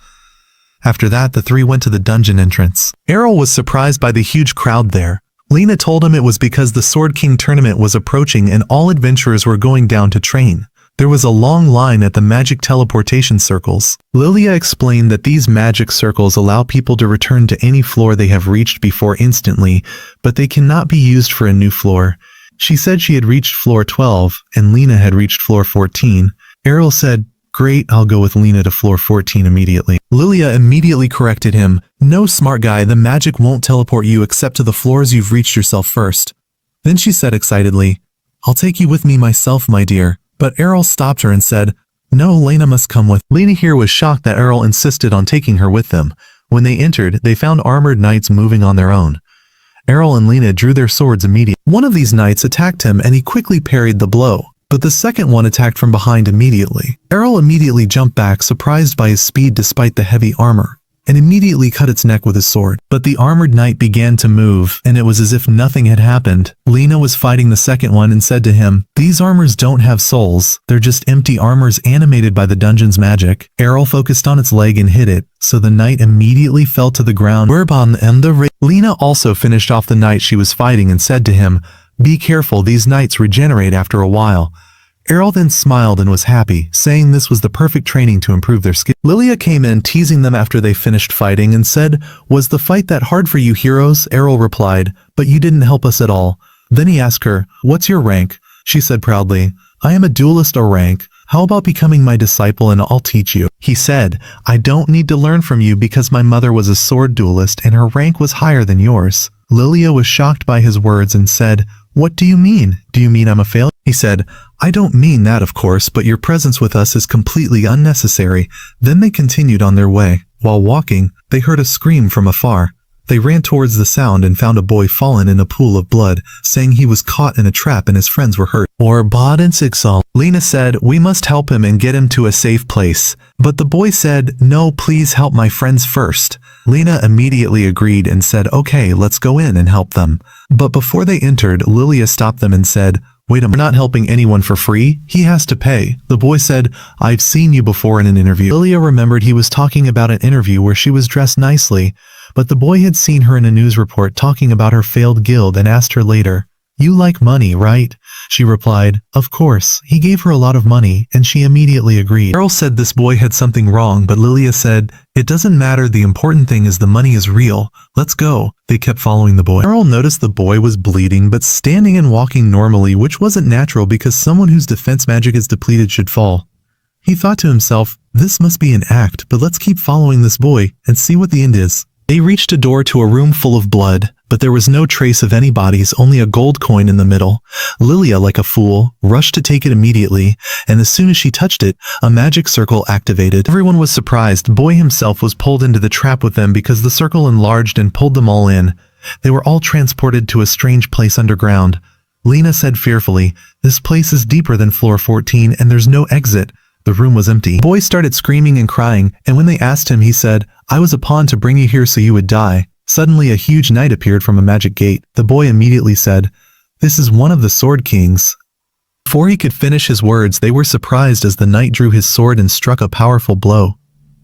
After that, the three went to the dungeon entrance. Arel was surprised by the huge crowd there. Lena told him it was because the Sword King tournament was approaching and all adventurers were going down to train. There was a long line at the magic teleportation circles. Lilia explained that these magic circles allow people to return to any floor they have reached before instantly, but they cannot be used for a new floor. She said she had reached floor 12, and Lena had reached floor 14. Arel said, Great, I'll go with Lena to floor 14 immediately. Lilia immediately corrected him. No, smart guy, the magic won't teleport you except to the floors you've reached yourself first. Then she said excitedly, I'll take you with me myself, my dear. But Arel stopped her and said, No, Lena must come with. Lena here was shocked that Arel insisted on taking her with them. When they entered, they found armored knights moving on their own. Arel and Lena drew their swords immediately. One of these knights attacked him and he quickly parried the blow, but the second one attacked from behind immediately. Arel immediately jumped back, surprised by his speed despite the heavy armor, and immediately cut its neck with his sword. But the armored knight began to move, and it was as if nothing had happened. Lena was fighting the second one and said to him, These armors don't have souls, they're just empty armors animated by the dungeon's magic. Arel focused on its leg and hit it, so the knight immediately fell to the ground. Lena also finished off the knight she was fighting and said to him, Be careful, these knights regenerate after a while. Arel then smiled and was happy, saying this was the perfect training to improve their skill. Lilia came in teasing them after they finished fighting and said, Was the fight that hard for you heroes? Arel replied, But you didn't help us at all. Then he asked her, What's your rank? She said proudly, I am a duelist or rank. How about becoming my disciple and I'll teach you? He said, I don't need to learn from you because my mother was a sword duelist and her rank was higher than yours. Lilia was shocked by his words and said, What do you mean? Do you mean I'm a failure? He said, I don't mean that, of course, but your presence with us is completely unnecessary. Then they continued on their way. While walking, they heard a scream from afar. They ran towards the sound and found a boy fallen in a pool of blood, saying he was caught in a trap and his friends were hurt. Lena said, We must help him and get him to a safe place. But the boy said, No, please help my friends first. Lena immediately agreed and said, Okay, let's go in and help them. But before they entered, Lilia stopped them and said, Wait a minute, we're not helping anyone for free. He has to pay. The boy said, I've seen you before in an interview. Lilia remembered he was talking about an interview where she was dressed nicely, but the boy had seen her in a news report talking about her failed guild and asked her later, You like money, right? She replied, Of course. He gave her a lot of money, and she immediately agreed. Arel said this boy had something wrong, but Lilia said, It doesn't matter, the important thing is the money is real. Let's go. They kept following the boy. Arel noticed the boy was bleeding but standing and walking normally, which wasn't natural because someone whose defense magic is depleted should fall. He thought to himself, This must be an act, but let's keep following this boy and see what the end is. They reached a door to a room full of blood, but there was no trace of any bodies, only a gold coin in the middle. Lilia, like a fool, rushed to take it immediately, and as soon as she touched it, a magic circle activated. Everyone was surprised. The boy himself was pulled into the trap with them because the circle enlarged and pulled them all in. They were all transported to a strange place underground. Lena said fearfully, This place is deeper than floor 14 and there's no exit. The room was empty. The boy started screaming and crying, and when they asked him, he said, I was a pawn to bring you here so you would die. Suddenly a huge knight appeared from a magic gate. The boy immediately said, This is one of the Sword Kings. Before he could finish his words, they were surprised as the knight drew his sword and struck a powerful blow.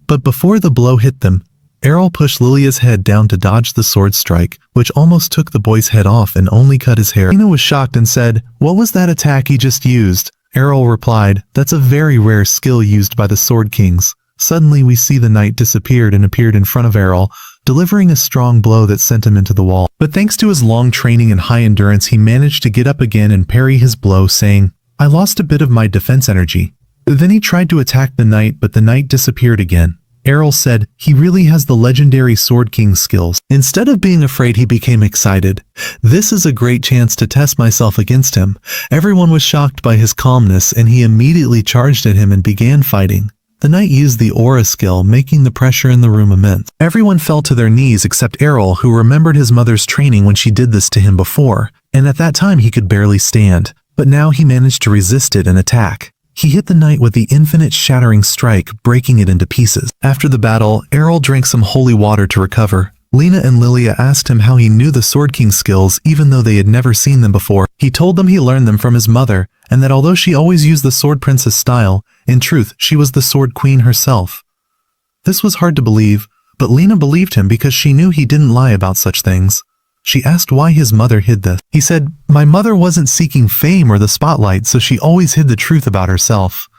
But before the blow hit them, Arel pushed Lilia's head down to dodge the sword strike, which almost took the boy's head off and only cut his hair. Lena was shocked and said, What was that attack he just used? Arel replied, That's a very rare skill used by the Sword Kings. Suddenly we see the knight disappeared and appeared in front of Arel, delivering a strong blow that sent him into the wall. But thanks to his long training and high endurance, he managed to get up again and parry his blow, saying, I lost a bit of my defense energy. Then he tried to attack the knight, but the knight disappeared again. Arel said, He really has the legendary Sword King skills. Instead of being afraid, he became excited. This is a great chance to test myself against him. Everyone was shocked by his calmness, and he immediately charged at him and began fighting. The knight used the aura skill, making the pressure in the room immense. Everyone fell to their knees except Arel, who remembered his mother's training when she did this to him before, and at that time he could barely stand. But now he managed to resist it and attack. He hit the knight with the infinite shattering strike, breaking it into pieces. After the battle, Arel drank some holy water to recover. Lena and Lilia asked him how he knew the Sword King skills even though they had never seen them before. He told them he learned them from his mother, and that although she always used the Sword Princess style, in truth she was the Sword Queen herself. This was hard to believe, but Lena believed him because she knew he didn't lie about such things. She asked why his mother hid this. He said, My mother wasn't seeking fame or the spotlight, so she always hid the truth about herself.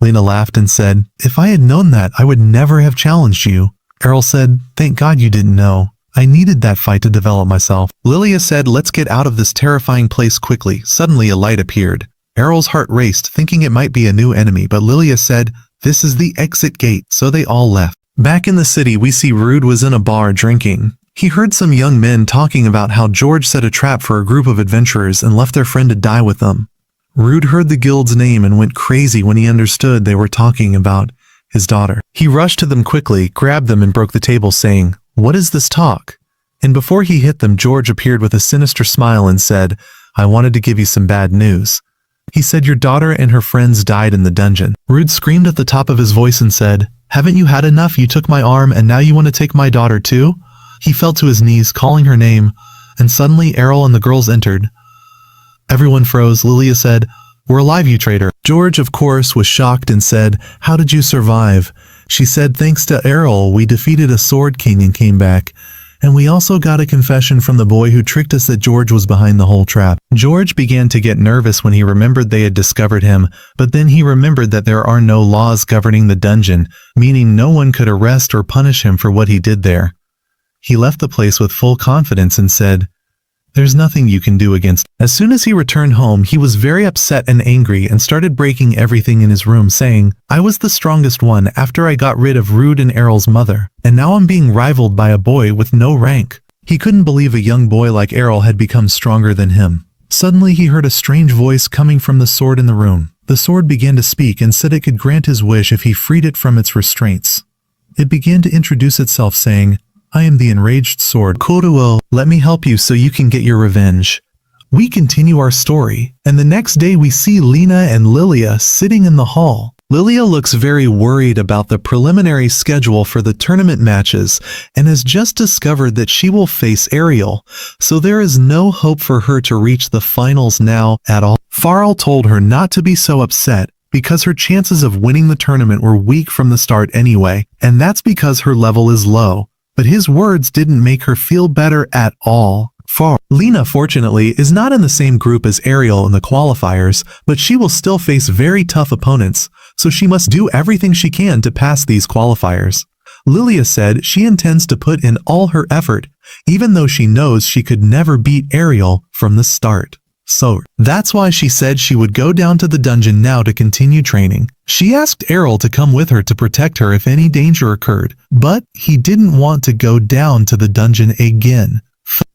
Lena laughed and said, If I had known that, I would never have challenged you. Arel said, Thank God you didn't know. I needed that fight to develop myself. Lilia said, Let's get out of this terrifying place quickly. Suddenly a light appeared. Arel's heart raced, thinking it might be a new enemy, but Lilia said, This is the exit gate, so they all left. Back in the city, we see Rude was in a bar drinking. He heard some young men talking about how George set a trap for a group of adventurers and left their friend to die with them. Rude heard the guild's name and went crazy when he understood they were talking about his daughter. He rushed to them quickly, grabbed them and broke the table saying, "What is this talk?" And before he hit them, George appeared with a sinister smile and said, "I wanted to give you some bad news." He said your daughter and her friends died in the dungeon. Rude screamed at the top of his voice and said, "Haven't you had enough? You took my arm and now you want to take my daughter too?" He fell to his knees, calling her name, and suddenly Arel and the girls entered. Everyone froze. Lilia said, "We're alive, you traitor." George, of course, was shocked and said, "How did you survive?" She said, "Thanks to Arel, we defeated a sword king and came back. And we also got a confession from the boy who tricked us that George was behind the whole trap." George began to get nervous when he remembered they had discovered him, but then he remembered that there are no laws governing the dungeon, meaning no one could arrest or punish him for what he did there. He left the place with full confidence and said, "There's nothing you can do against." As soon as he returned home, he was very upset and angry and started breaking everything in his room, saying, "I was the strongest one after I got rid of Rude and Arel's mother, and now I'm being rivaled by a boy with no rank." He couldn't believe a young boy like Arel had become stronger than him. Suddenly he heard a strange voice coming from the sword in the room. The sword began to speak and said it could grant his wish if he freed it from its restraints. It began to introduce itself saying, "I am the enraged sword. Koruo, let me help you so you can get your revenge." We continue our story, and the next day we see Lena and Lilia sitting in the hall. Lilia looks very worried about the preliminary schedule for the tournament matches and has just discovered that she will face Arel, so there is no hope for her to reach the finals now at all. Farrell told her not to be so upset because her chances of winning the tournament were weak from the start anyway, and that's because her level is low. But his words didn't make her feel better at all. Lena, fortunately, is not in the same group as Arel in the qualifiers, but she will still face very tough opponents, so she must do everything she can to pass these qualifiers. Lilia said she intends to put in all her effort, even though she knows she could never beat Arel from the start. So, that's why she said she would go down to the dungeon now to continue training. She asked Arel to come with her to protect her if any danger occurred, but he didn't want to go down to the dungeon again.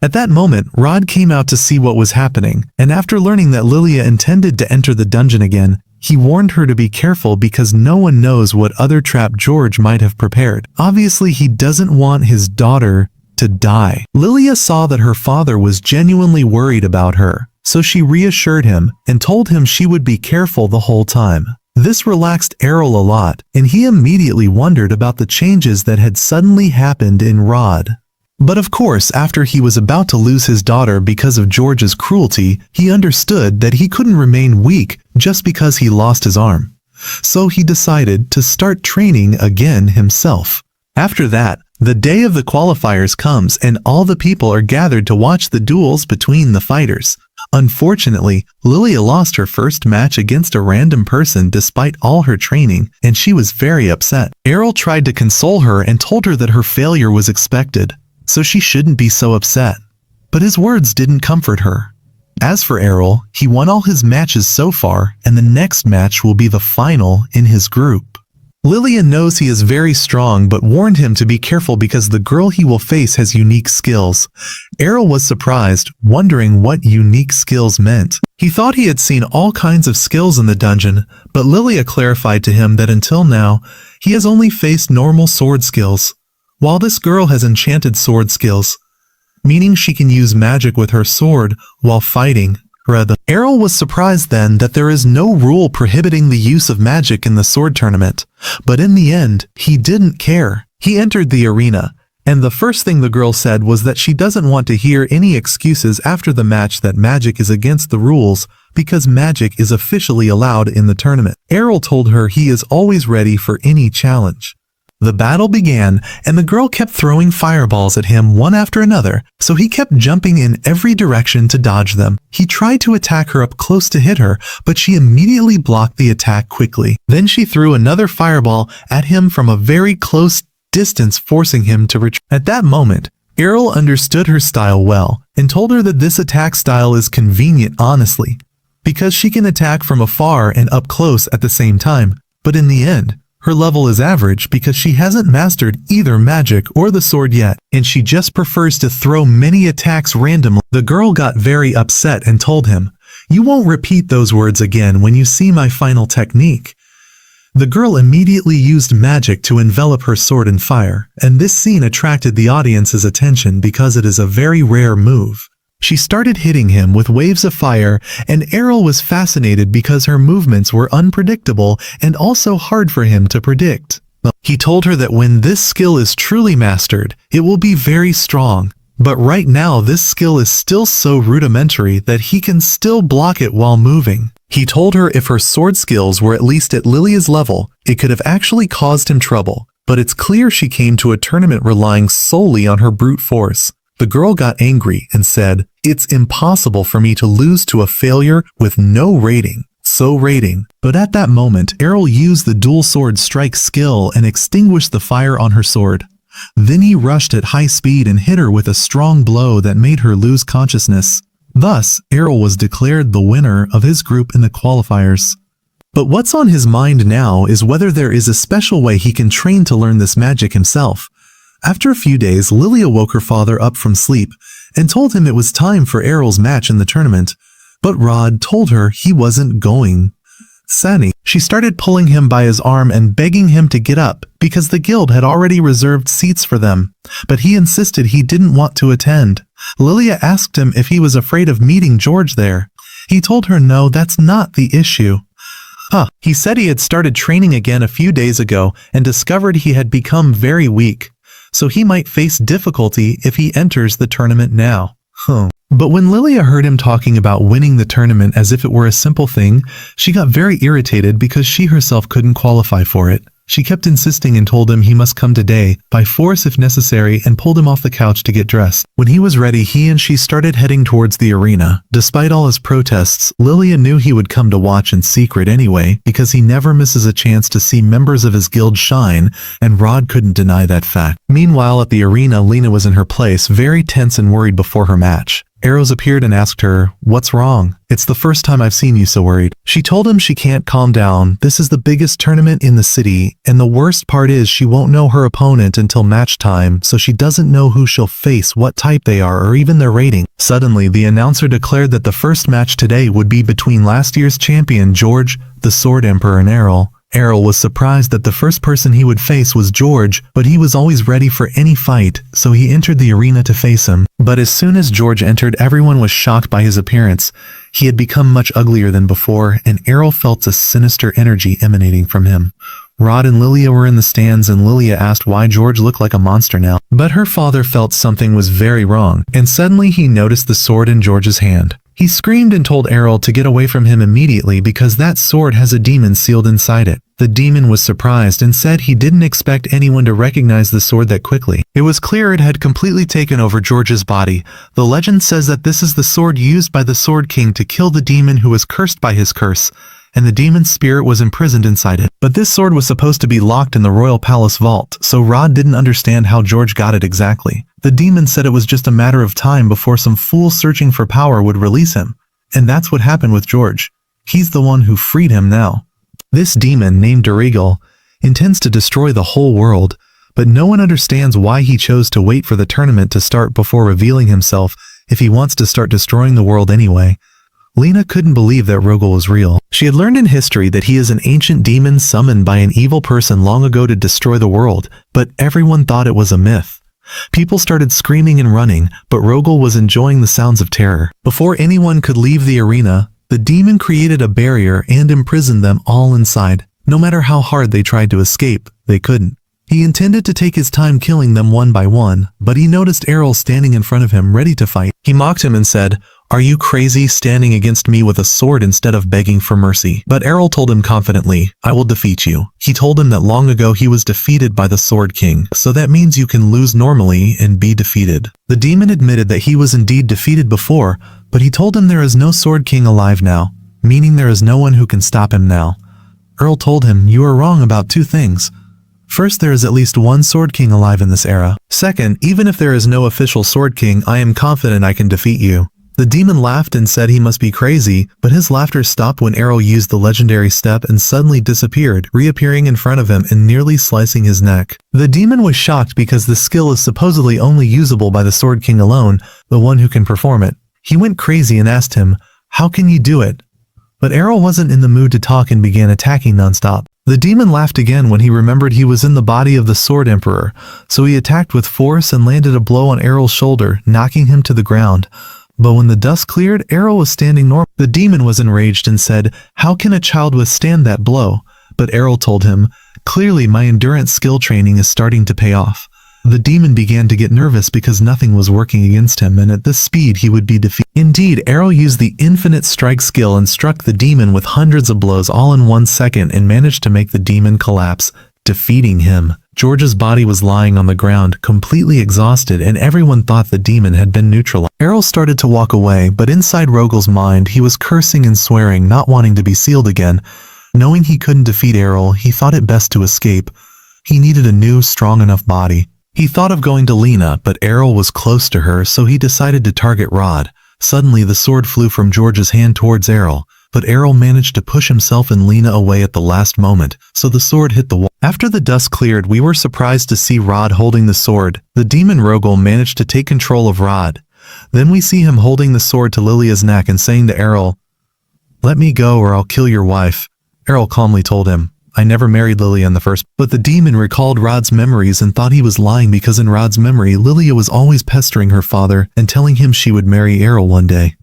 At that moment, Rod came out to see what was happening, and after learning that Lilia intended to enter the dungeon again, he warned her to be careful because no one knows what other trap George might have prepared. Obviously, he doesn't want his daughter to die. Lilia saw that her father was genuinely worried about her, so she reassured him and told him she would be careful the whole time. This relaxed Arel a lot, and he immediately wondered about the changes that had suddenly happened in Rod. But of course, after he was about to lose his daughter because of George's cruelty, he understood that he couldn't remain weak just because he lost his arm. So he decided to start training again himself. After that, the day of the qualifiers comes and all the people are gathered to watch the duels between the fighters. Unfortunately, Lilia lost her first match against a random person despite all her training, and she was very upset. Arel tried to console her and told her that her failure was expected, so she shouldn't be so upset. But his words didn't comfort her. As for Arel, he won all his matches so far, and the next match will be the final in his group. Lilia knows he is very strong but warned him to be careful because the girl he will face has unique skills. Arel was surprised, wondering what unique skills meant. He thought he had seen all kinds of skills in the dungeon, but Lilia clarified to him that until now, he has only faced normal sword skills, while this girl has enchanted sword skills, meaning she can use magic with her sword while fighting. Arel was surprised then that there is no rule prohibiting the use of magic in the sword tournament, but in the end, he didn't care. He entered the arena, and the first thing the girl said was that she doesn't want to hear any excuses after the match that magic is against the rules because magic is officially allowed in the tournament. Arel told her he is always ready for any challenge. The battle began, and the girl kept throwing fireballs at him one after another, so he kept jumping in every direction to dodge them. He tried to attack her up close to hit her, but she immediately blocked the attack quickly. Then she threw another fireball at him from a very close distance, forcing him to retreat. At that moment, Arel understood her style well, and told her that this attack style is convenient honestly, because she can attack from afar and up close at the same time, but in the end, Her level is average because she hasn't mastered either magic or the sword yet, and she just prefers to throw many attacks randomly. The girl got very upset and told him, "You won't repeat those words again when you see my final technique." The girl immediately used magic to envelop her sword in fire, and this scene attracted the audience's attention because it is a very rare move. She started hitting him with waves of fire, and Arel was fascinated because her movements were unpredictable and also hard for him to predict. He told her that when this skill is truly mastered, it will be very strong. But right now this skill is still so rudimentary that he can still block it while moving. He told her if her sword skills were at least at Lilia's level, it could have actually caused him trouble, but it's clear she came to a tournament relying solely on her brute force. The girl got angry and said, "It's impossible for me to lose to a failure with no rating." But at that moment, Arel used the dual sword strike skill and extinguished the fire on her sword. Then he rushed at high speed and hit her with a strong blow that made her lose consciousness. Thus, Arel was declared the winner of his group in the qualifiers. But what's on his mind now is whether there is a special way he can train to learn this magic himself. After a few days, Lilia woke her father up from sleep and told him it was time for Arel's match in the tournament. But Rod told her he wasn't going. Sadly, she started pulling him by his arm and begging him to get up because the guild had already reserved seats for them, but he insisted he didn't want to attend. Lilia asked him if he was afraid of meeting George there. He told her no, that's not the issue. He said he had started training again a few days ago and discovered he had become very weak, so he might face difficulty if he enters the tournament now. But when Lilia heard him talking about winning the tournament as if it were a simple thing, she got very irritated because she herself couldn't qualify for it. She kept insisting and told him he must come today, by force if necessary, and pulled him off the couch to get dressed. When he was ready, he and she started heading towards the arena. Despite all his protests, Lilia knew he would come to watch in secret anyway, because he never misses a chance to see members of his guild shine, and Rod couldn't deny that fact. Meanwhile, at the arena, Lena was in her place, very tense and worried before her match. Eros appeared and asked her, "What's wrong? It's the first time I've seen you so worried." She told him she can't calm down. This is the biggest tournament in the city, and the worst part is she won't know her opponent until match time, so she doesn't know who she'll face, what type they are, or even their rating. Suddenly, the announcer declared that the first match today would be between last year's champion George, the Sword Emperor, and Arel. Arel was surprised that the first person he would face was George, but he was always ready for any fight, so he entered the arena to face him. But as soon as George entered, everyone was shocked by his appearance. He had become much uglier than before, and Arel felt a sinister energy emanating from him. Rod and Lilia were in the stands, and Lilia asked why George looked like a monster now. But her father felt something was very wrong, and suddenly he noticed the sword in George's hand. He screamed and told Arel to get away from him immediately because that sword has a demon sealed inside it. The demon was surprised and said he didn't expect anyone to recognize the sword that quickly. It was clear it had completely taken over George's body. The legend says that this is the sword used by the Sword King to kill the demon who was cursed by his curse, and the demon's spirit was imprisoned inside it. But this sword was supposed to be locked in the royal palace vault, so Rod didn't understand how George got it exactly. The demon said it was just a matter of time before some fool searching for power would release him. And that's what happened with George. He's the one who freed him now. This demon, named Dirigal, intends to destroy the whole world, but no one understands why he chose to wait for the tournament to start before revealing himself if he wants to start destroying the world anyway. Lena couldn't believe that Rogel was real. She had learned in history that he is an ancient demon summoned by an evil person long ago to destroy the world, but everyone thought it was a myth. People started screaming and running, but Rogel was enjoying the sounds of terror. Before anyone could leave the arena, the demon created a barrier and imprisoned them all inside. No matter how hard they tried to escape, they couldn't. He intended to take his time killing them one by one, but he noticed Arel standing in front of him ready to fight. He mocked him and said, "Are you crazy, standing against me with a sword instead of begging for mercy?" But Arel told him confidently, "I will defeat you." He told him that long ago he was defeated by the Sword King, so that means you can lose normally and be defeated. The demon admitted that he was indeed defeated before, but he told him there is no Sword King alive now, meaning there is no one who can stop him now. Arel told him, "You are wrong about two things. First, there is at least one Sword King alive in this era. Second, even if there is no official Sword King, I am confident I can defeat you." The demon laughed and said he must be crazy, but his laughter stopped when Arel used the legendary step and suddenly disappeared, reappearing in front of him and nearly slicing his neck. The demon was shocked because the skill is supposedly only usable by the Sword King alone, the one who can perform it. He went crazy and asked him, "How can you do it?" But Arel wasn't in the mood to talk and began attacking nonstop. The demon laughed again when he remembered he was in the body of the Sword Emperor, so he attacked with force and landed a blow on Arel's shoulder, knocking him to the ground. But when the dust cleared, Arel was standing normal. The demon was enraged and said, "How can a child withstand that blow?" But Arel told him, "Clearly my endurance skill training is starting to pay off." The demon began to get nervous because nothing was working against him, and at this speed he would be defeated. Indeed, Arel used the infinite strike skill and struck the demon with hundreds of blows all in 1 second and managed to make the demon collapse, defeating him. George's body was lying on the ground, completely exhausted, and everyone thought the demon had been neutralized. Arel started to walk away, but inside Rogel's mind he was cursing and swearing, not wanting to be sealed again. Knowing he couldn't defeat Arel, he thought it best to escape. He needed a new, strong enough body. He thought of going to Lena, but Arel was close to her, so he decided to target Rod. Suddenly the sword flew from George's hand towards Arel, but Arel managed to push himself and Lena away at the last moment, so the sword hit the wall. After the dust cleared, we were surprised to see Rod holding the sword. The demon Rogel managed to take control of Rod. Then we see him holding the sword to Lilia's neck and saying to Arel, "Let me go or I'll kill your wife." Arel calmly told him, "I never married Lilia in the first." But the demon recalled Rod's memories and thought he was lying because in Rod's memory, Lilia was always pestering her father and telling him she would marry Arel one day.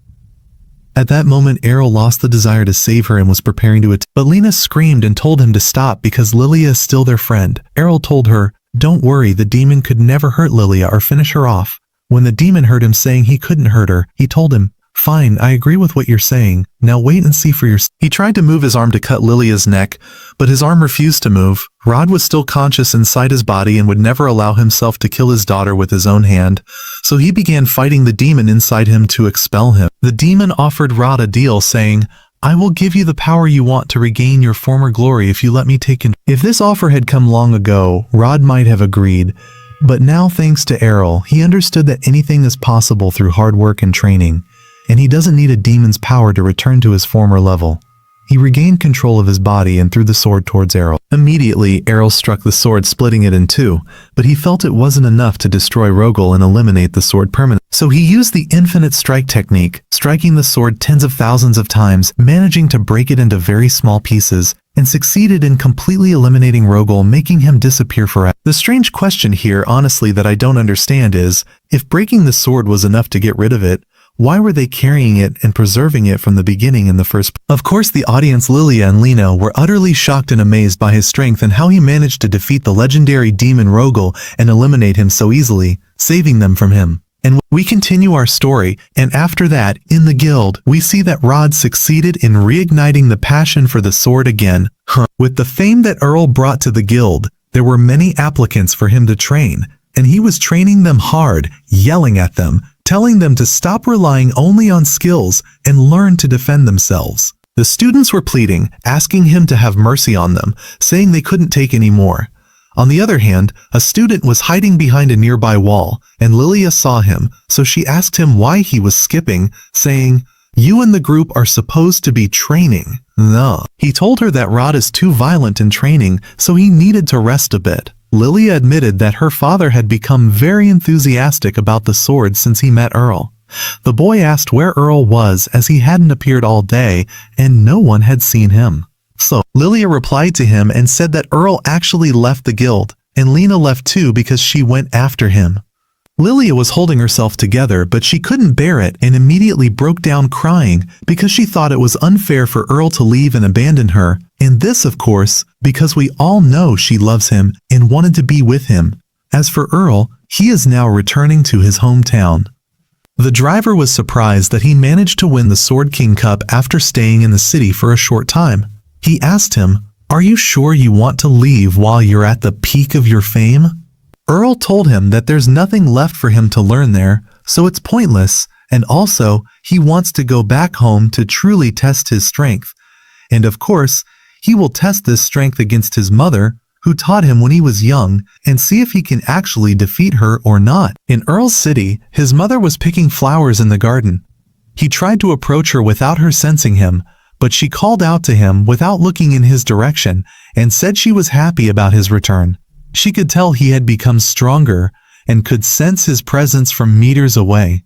At that moment, Arel lost the desire to save her and was preparing to attack. But Lena screamed and told him to stop because Lilia is still their friend. Arel told her, "Don't worry, the demon could never hurt Lilia or finish her off." When the demon heard him saying he couldn't hurt her, he told him, "Fine, I agree with what you're saying. Now wait and see for yourself." He tried to move his arm to cut Lilia's neck, but his arm refused to move. Rod was still conscious inside his body and would never allow himself to kill his daughter with his own hand, so he began fighting the demon inside him to expel him. The demon offered Rod a deal, saying, "I will give you the power you want to regain your former glory if you let me take control." If this offer had come long ago, Rod might have agreed, but now thanks to Arel, he understood that anything is possible through hard work and training, and he doesn't need a demon's power to return to his former level. He regained control of his body and threw the sword towards Arel. Immediately, Arel struck the sword, splitting it in two, but he felt it wasn't enough to destroy Rogel and eliminate the sword permanently. So he used the infinite strike technique, striking the sword tens of thousands of times, managing to break it into very small pieces, and succeeded in completely eliminating Rogel, making him disappear forever. The strange question here, honestly, that I don't understand is, if breaking the sword was enough to get rid of it, why were they carrying it and preserving it from the beginning in the first place? Of course, the audience Lilia and Lena were utterly shocked and amazed by his strength and how he managed to defeat the legendary demon Rogel and eliminate him so easily, saving them from him. And we continue our story, and after that, in the guild, we see that Rod succeeded in reigniting the passion for the sword again. With the fame that Arel brought to the guild, there were many applicants for him to train, and he was training them hard, yelling at them, telling them to stop relying only on skills and learn to defend themselves. The students were pleading, asking him to have mercy on them, saying they couldn't take any more. On the other hand, a student was hiding behind a nearby wall, and Lilia saw him, so she asked him why he was skipping, saying, "You and the group are supposed to be training." No. He told her that Rod is too violent in training, so he needed to rest a bit. Lilia admitted that her father had become very enthusiastic about the sword since he met Arel. The boy asked where Arel was as he hadn't appeared all day and no one had seen him. So, Lilia replied to him and said that Arel actually left the guild, and Lena left too because she went after him. Lilia was holding herself together, but she couldn't bear it and immediately broke down crying because she thought it was unfair for Arel to leave and abandon her, and this, of course, because we all know she loves him and wanted to be with him. As for Arel, he is now returning to his hometown. The driver was surprised that he managed to win the Sword King Cup after staying in the city for a short time. He asked him, "Are you sure you want to leave while you're at the peak of your fame?" Arel told him that there's nothing left for him to learn there, so it's pointless, and also, he wants to go back home to truly test his strength. And of course, he will test this strength against his mother, who taught him when he was young, and see if he can actually defeat her or not. In Arel's city, his mother was picking flowers in the garden. He tried to approach her without her sensing him, but she called out to him without looking in his direction and said she was happy about his return. She could tell he had become stronger and could sense his presence from meters away.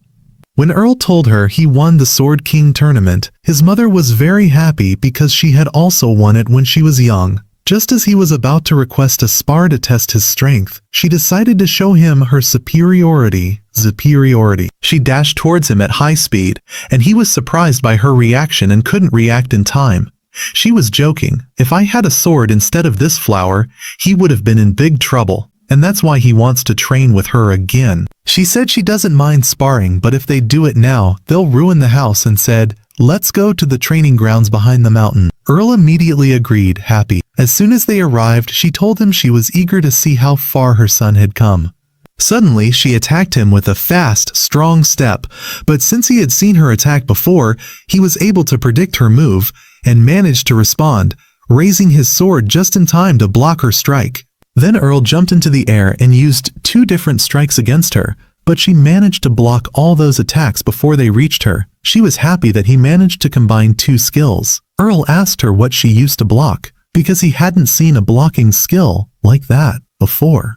When Arel told her he won the Sword King tournament, his mother was very happy because she had also won it when she was young. Just as he was about to request a spar to test his strength, she decided to show him her superiority. She dashed towards him at high speed, and he was surprised by her reaction and couldn't react in time. She was joking. If I had a sword instead of this flower, he would have been in big trouble, and that's why he wants to train with her again. She said she doesn't mind sparring, but if they do it now, they'll ruin the house, and said, "Let's go to the training grounds behind the mountain." Arel immediately agreed, happy. As soon as they arrived, she told him she was eager to see how far her son had come. Suddenly, she attacked him with a fast, strong step, but since he had seen her attack before, he was able to predict her move and managed to respond, raising his sword just in time to block her strike. Then Arel jumped into the air and used 2 different strikes against her, but she managed to block all those attacks before they reached her. She was happy that he managed to combine 2 skills. Arel asked her what she used to block, because he hadn't seen a blocking skill like that before.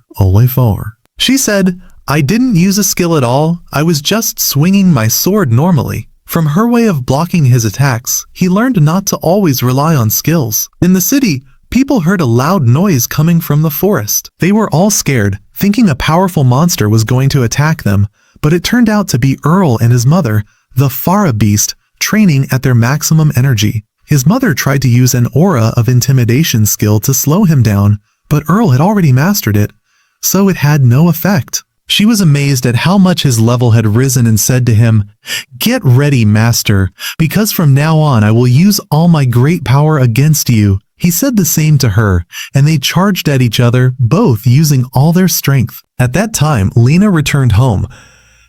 She said, "I didn't use a skill at all, I was just swinging my sword normally." From her way of blocking his attacks, he learned not to always rely on skills. In the city, people heard a loud noise coming from the forest. They were all scared, thinking a powerful monster was going to attack them, but it turned out to be Arel and his mother, the Farah beast, training at their maximum energy. His mother tried to use an aura of intimidation skill to slow him down, but Arel had already mastered it, so it had no effect. She was amazed at how much his level had risen and said to him, "Get ready, master, because from now on I will use all my great power against you." He said the same to her, and they charged at each other, both using all their strength. At that time, Lena returned home.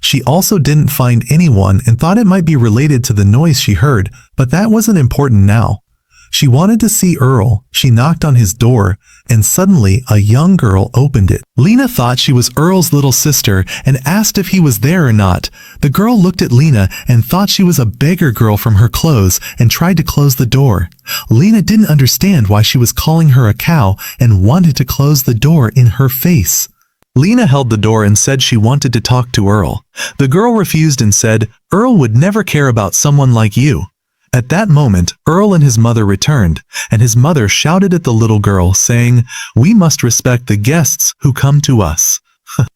She also didn't find anyone and thought it might be related to the noise she heard, but that wasn't important now. She wanted to see Arel. She knocked on his door, and suddenly a young girl opened it. Lena thought she was Arel's little sister and asked if he was there or not. The girl looked at Lena and thought she was a beggar girl from her clothes and tried to close the door. Lena didn't understand why she was calling her a cow and wanted to close the door in her face. Lena held the door and said she wanted to talk to Arel. The girl refused and said, "Arel would never care about someone like you." At that moment, Arel and his mother returned, and his mother shouted at the little girl, saying, "We must respect the guests who come to us."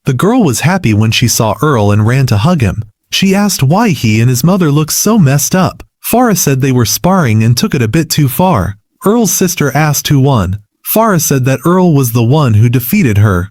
The girl was happy when she saw Arel and ran to hug him. She asked why he and his mother looked so messed up. Farah said they were sparring and took it a bit too far. Arel's sister asked who won. Farah said that Arel was the one who defeated her.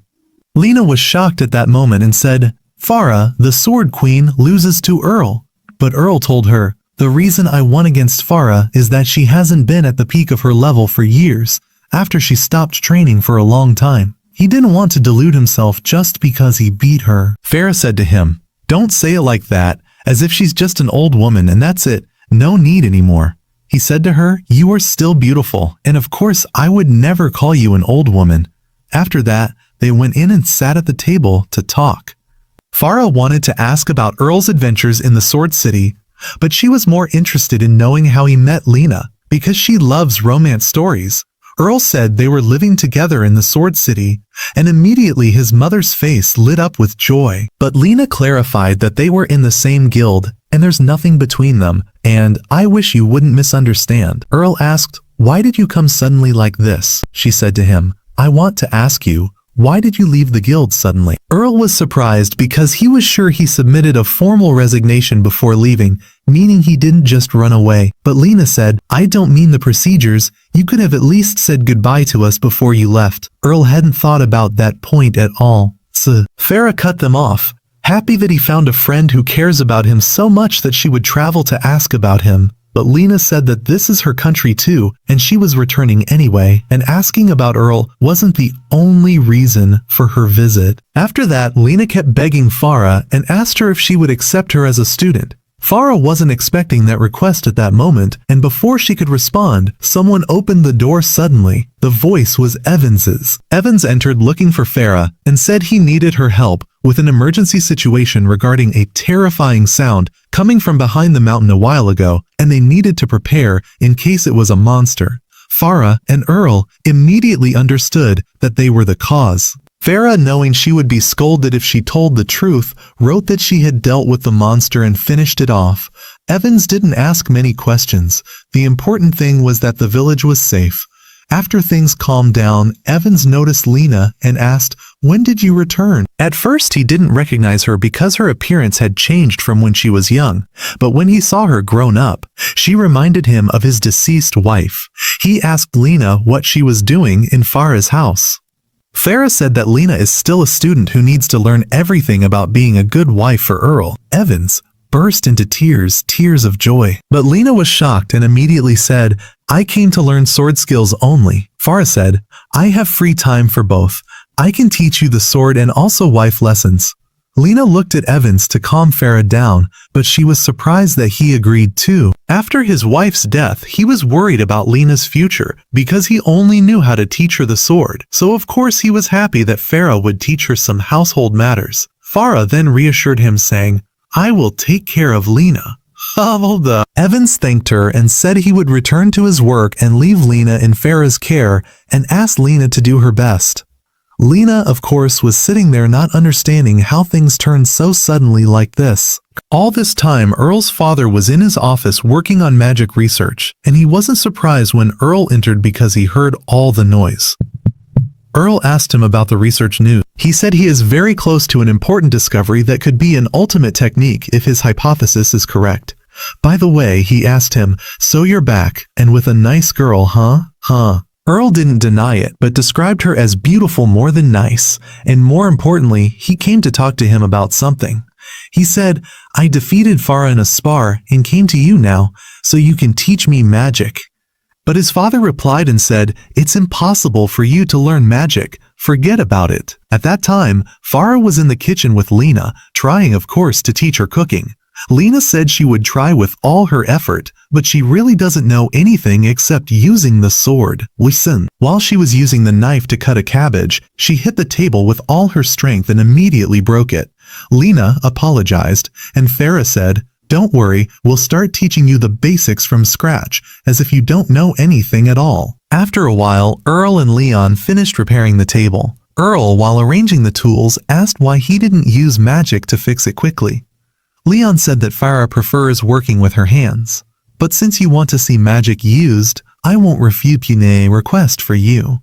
Lena was shocked at that moment and said, "Farah, the Sword Queen, loses to Arel." But Arel told her, "The reason I won against Farah is that she hasn't been at the peak of her level for years, after she stopped training for a long time." He didn't want to delude himself just because he beat her. Farah said to him, "Don't say it like that, as if she's just an old woman and that's it, no need anymore." He said to her, "You are still beautiful, and of course I would never call you an old woman." After that, they went in and sat at the table to talk. Farah wanted to ask about Arel's adventures in the Sword City, but she was more interested in knowing how he met Lena, because she loves romance stories. Arel said they were living together in the Sword City, and immediately his mother's face lit up with joy. But Lena clarified that they were in the same guild, and there's nothing between them, and "I wish you wouldn't misunderstand." Arel asked, "Why did you come suddenly like this?" She said to him, "I want to ask you, why did you leave the guild suddenly?" Arel was surprised because he was sure he submitted a formal resignation before leaving, meaning he didn't just run away. But Lena said, "I don't mean the procedures, you could have at least said goodbye to us before you left." Arel hadn't thought about that point at all. Farah cut them off, happy that he found a friend who cares about him so much that she would travel to ask about him. But Lena said that this is her country too, and she was returning anyway, and asking about Arel wasn't the only reason for her visit. After that, Lena kept begging Farah and asked her if she would accept her as a student. Farah wasn't expecting that request at that moment, and before she could respond, someone opened the door suddenly. The voice was Evans's. Evans entered looking for Farah and said he needed her help with an emergency situation regarding a terrifying sound coming from behind the mountain a while ago, and they needed to prepare in case it was a monster. Farah and Arel immediately understood that they were the cause. Farah, knowing she would be scolded if she told the truth, wrote that she had dealt with the monster and finished it off. Evans didn't ask many questions. The important thing was that the village was safe. After things calmed down, Evans noticed Lena and asked, "When did you return?" At first he didn't recognize her because her appearance had changed from when she was young, but when he saw her grown up, she reminded him of his deceased wife. He asked Lena what she was doing in Farah's house. Farah said that Lena is still a student who needs to learn everything about being a good wife for Arel. Evans burst into tears of joy. But Lena was shocked and immediately said, "I came to learn sword skills only." Farah said, "I have free time for both. I can teach you the sword and also wife lessons." Lena looked at Evans to calm Farah down, but she was surprised that he agreed too. After his wife's death, he was worried about Lena's future because he only knew how to teach her the sword, so of course he was happy that Farah would teach her some household matters. Farah then reassured him saying, "I will take care of Lena." Evans thanked her and said he would return to his work and leave Lena in Farah's care and asked Lena to do her best. Lena, of course, was sitting there not understanding how things turned so suddenly like this. All this time, Arel's father was in his office working on magic research, and he wasn't surprised when Arel entered because he heard all the noise. Arel asked him about the research news. He said he is very close to an important discovery that could be an ultimate technique if his hypothesis is correct. By the way, he asked him, "So you're back, and with a nice girl, huh?" Arel didn't deny it, but described her as beautiful more than nice, and more importantly, he came to talk to him about something. He said, "I defeated Farah in a spar and came to you now, so you can teach me magic." But his father replied and said, "It's impossible for you to learn magic. Forget about it." At that time, Farah was in the kitchen with Lena, trying of course to teach her cooking. Lena said she would try with all her effort, but she really doesn't know anything except using the sword. Listen. While she was using the knife to cut a cabbage, she hit the table with all her strength and immediately broke it. Lena apologized, and Farah said, "Don't worry, we'll start teaching you the basics from scratch, as if you don't know anything at all." After a while, Arel and Leon finished repairing the table. Arel, while arranging the tools, asked why he didn't use magic to fix it quickly. Leon said that Farah prefers working with her hands. "But since you want to see magic used, I won't refute your request for you."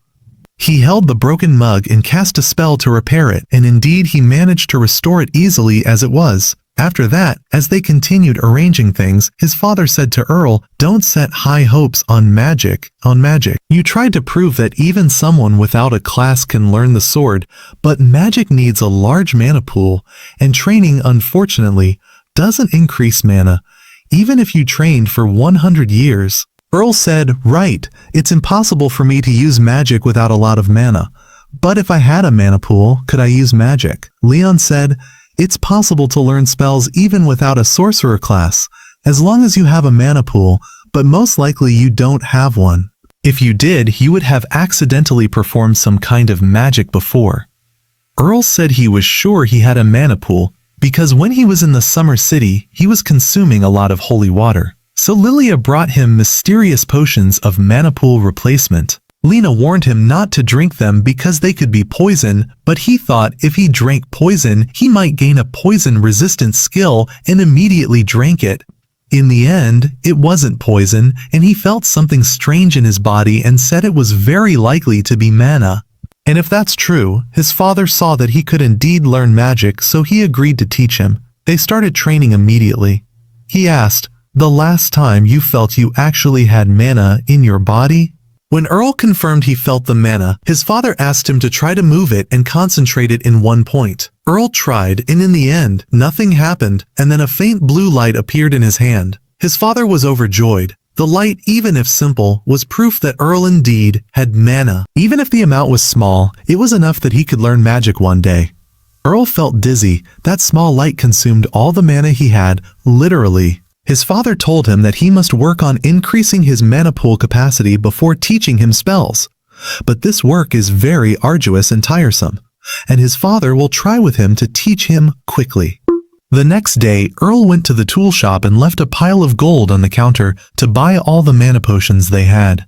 He held the broken mug and cast a spell to repair it, and indeed he managed to restore it easily as it was. After that, as they continued arranging things, his father said to Arel, "Don't set high hopes on magic. You tried to prove that even someone without a class can learn the sword, but magic needs a large mana pool, and training, unfortunately, doesn't increase mana, even if you trained for 100 years. Arel said, "Right, it's impossible for me to use magic without a lot of mana. But if I had a mana pool, could I use magic?" Leon said, "It's possible to learn spells even without a sorcerer class, as long as you have a mana pool, but most likely you don't have one. If you did, you would have accidentally performed some kind of magic before." Arel said he was sure he had a mana pool, because when he was in the summer city, he was consuming a lot of holy water. So Lilia brought him mysterious potions of mana pool replacement. Lena warned him not to drink them because they could be poison, but he thought if he drank poison, he might gain a poison-resistant skill and immediately drank it. In the end, it wasn't poison, and he felt something strange in his body and said it was very likely to be mana. And if that's true, his father saw that he could indeed learn magic, so he agreed to teach him. They started training immediately. He asked, "The last time you felt you actually had mana in your body?" When Arel confirmed he felt the mana, his father asked him to try to move it and concentrate it in one point. Arel tried, and in the end, nothing happened, and then a faint blue light appeared in his hand. His father was overjoyed. The light, even if simple, was proof that Arel indeed had mana. Even if the amount was small, it was enough that he could learn magic one day. Earl felt dizzy. That small light consumed all the mana he had, literally. His father told him that he must work on increasing his mana pool capacity before teaching him spells. But this work is very arduous and tiresome, and his father will try with him to teach him quickly. The next day, Earl went to the tool shop and left a pile of gold on the counter to buy all the mana potions they had.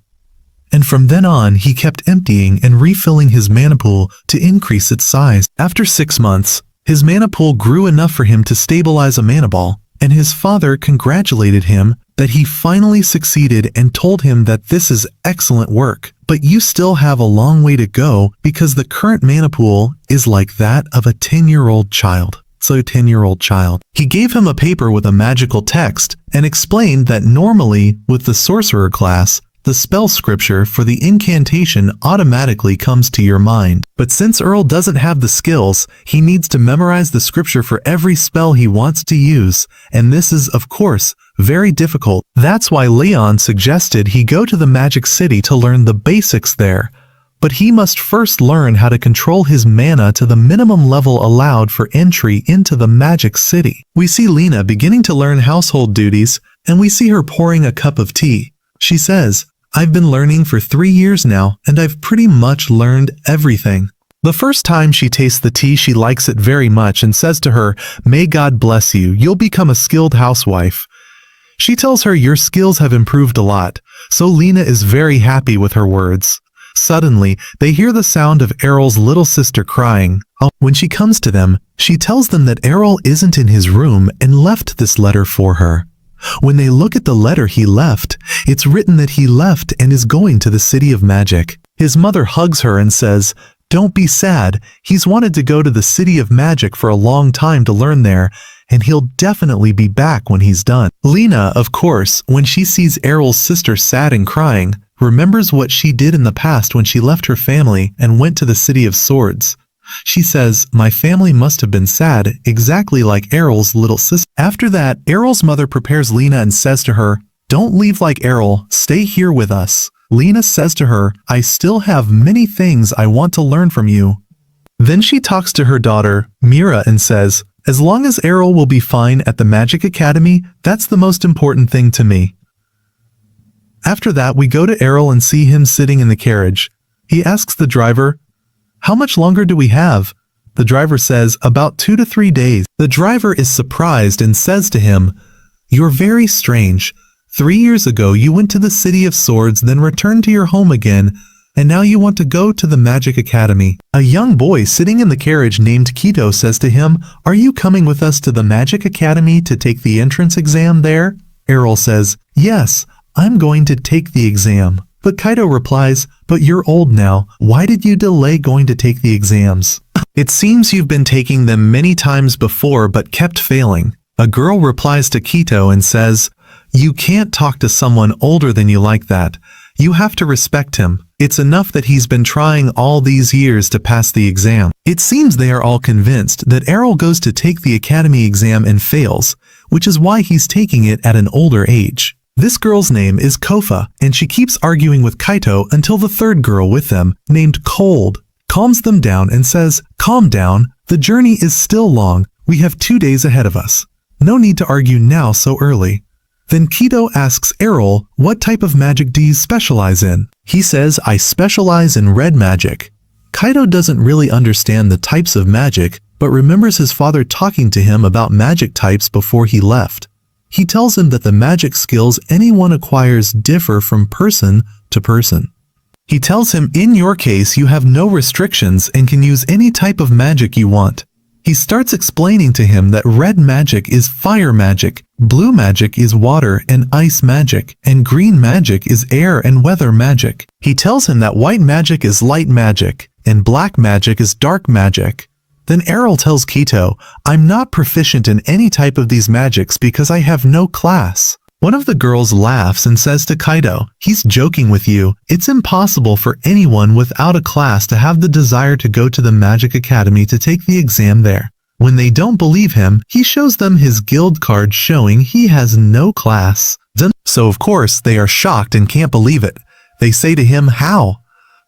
And from then on, he kept emptying and refilling his mana pool to increase its size. After 6 months, his mana pool grew enough for him to stabilize a mana ball, and his father congratulated him that he finally succeeded and told him that this is excellent work, but you still have a long way to go because the current mana pool is like that of a 10-year-old child. So 10-year-old child. He gave him a paper with a magical text and explained that normally with the sorcerer class, the spell scripture for the incantation automatically comes to your mind. But since Earl doesn't have the skills, he needs to memorize the scripture for every spell he wants to use, and this is, of course, very difficult. That's why Leon suggested he go to the Magic City to learn the basics there. But he must first learn how to control his mana to the minimum level allowed for entry into the Magic City. We see Lena beginning to learn household duties, and we see her pouring a cup of tea. She says, "I've been learning for 3 years now, and I've pretty much learned everything." The first time she tastes the tea, she likes it very much and says to her, "May God bless you, you'll become a skilled housewife." She tells her your skills have improved a lot, so Lena is very happy with her words. Suddenly, they hear the sound of Arel's little sister crying. When she comes to them, she tells them that Arel isn't in his room and left this letter for her. When they look at the letter he left, it's written that he left and is going to the City of Magic. His mother hugs her and says, "Don't be sad, he's wanted to go to the City of Magic for a long time to learn there, and he'll definitely be back when he's done." Lena, of course, when she sees Arel's sister sad and crying, remembers what she did in the past when she left her family and went to the City of Swords. She says, "My family must have been sad, exactly like Arel's little sister." After that, Arel's mother prepares Lena and says to her, "Don't leave like Arel, stay here with us." Lena says to her, "I still have many things I want to learn from you." Then she talks to her daughter, Mira, and says, "As long as Arel will be fine at the Magic Academy, that's the most important thing to me." After that, we go to Arel and see him sitting in the carriage. He asks the driver, "How much longer do we have?" The driver says, "About 2 to 3 days." The driver is surprised and says to him, "You're very strange. 3 years ago you went to the City of Swords, then returned to your home again, and now you want to go to the Magic Academy." A young boy sitting in the carriage named Kito says to him, "Are you coming with us to the Magic Academy to take the entrance exam there?" Arel says, "Yes, I'm going to take the exam." But Kito replies, "But you're old now. Why did you delay going to take the exams? It seems you've been taking them many times before but kept failing." A girl replies to Kito and says, "You can't talk to someone older than you like that. You have to respect him. It's enough that he's been trying all these years to pass the exam." It seems they are all convinced that Arel goes to take the academy exam and fails, which is why he's taking it at an older age. This girl's name is Kofa, and she keeps arguing with Kito until the third girl with them, named Cold, calms them down and says, "Calm down, the journey is still long, we have 2 days ahead of us. No need to argue now so early." Then Kito asks Arel, "What type of magic do you specialize in?" He says, "I specialize in red magic." Kito doesn't really understand the types of magic, but remembers his father talking to him about magic types before he left. He tells him that the magic skills anyone acquires differ from person to person. He tells him, "In your case, you have no restrictions and can use any type of magic you want." He starts explaining to him that red magic is fire magic, blue magic is water and ice magic, and green magic is air and weather magic. He tells him that white magic is light magic, and black magic is dark magic. Then Arel tells Kito, "I'm not proficient in any type of these magics because I have no class." One of the girls laughs and says to Kito, "He's joking with you. It's impossible for anyone without a class to have the desire to go to the Magic Academy to take the exam there." When they don't believe him, he shows them his guild card showing he has no class. So of course they are shocked and can't believe it. They say to him, "How?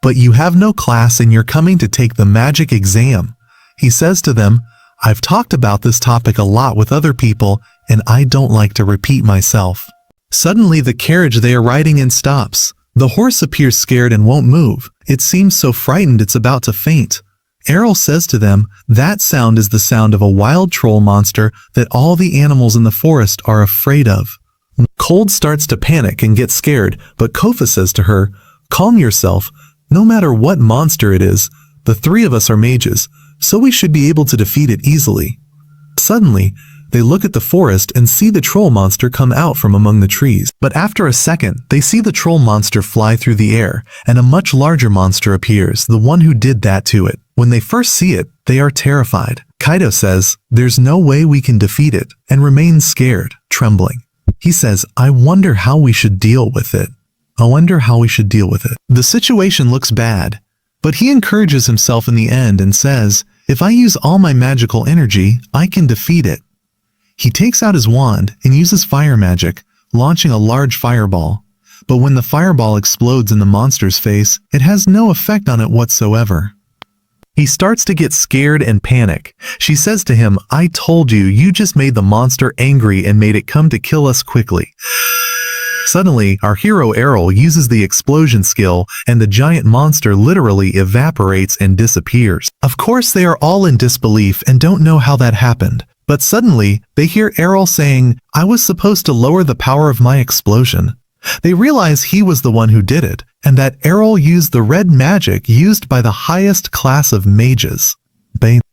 But you have no class and you're coming to take the magic exam. He says to them, "I've talked about this topic a lot with other people, and I don't like to repeat myself." Suddenly the carriage they are riding in stops. The horse appears scared and won't move. It seems so frightened it's about to faint. Arel says to them, "That sound is the sound of a wild troll monster that all the animals in the forest are afraid of." Cold starts to panic and get scared, but Kofa says to her, "Calm yourself. No matter what monster it is, the three of us are mages, so we should be able to defeat it easily." Suddenly, they look at the forest and see the troll monster come out from among the trees. But after a second, they see the troll monster fly through the air, and a much larger monster appears, the one who did that to it. When they first see it, they are terrified. Kaido says, "There's no way we can defeat it," and remains scared, trembling. He says, "I wonder how we should deal with it. The situation looks bad, but he encourages himself in the end and says, "If I use all my magical energy, I can defeat it." He takes out his wand and uses fire magic, launching a large fireball. But when the fireball explodes in the monster's face, it has no effect on it whatsoever. He starts to get scared and panic. She says to him, "I told you, you just made the monster angry and made it come to kill us quickly." Suddenly, our hero Arel uses the explosion skill, and the giant monster literally evaporates and disappears. Of course, they are all in disbelief and don't know how that happened. But suddenly, they hear Arel saying, "I was supposed to lower the power of my explosion." They realize he was the one who did it, and that Arel used the red magic used by the highest class of mages.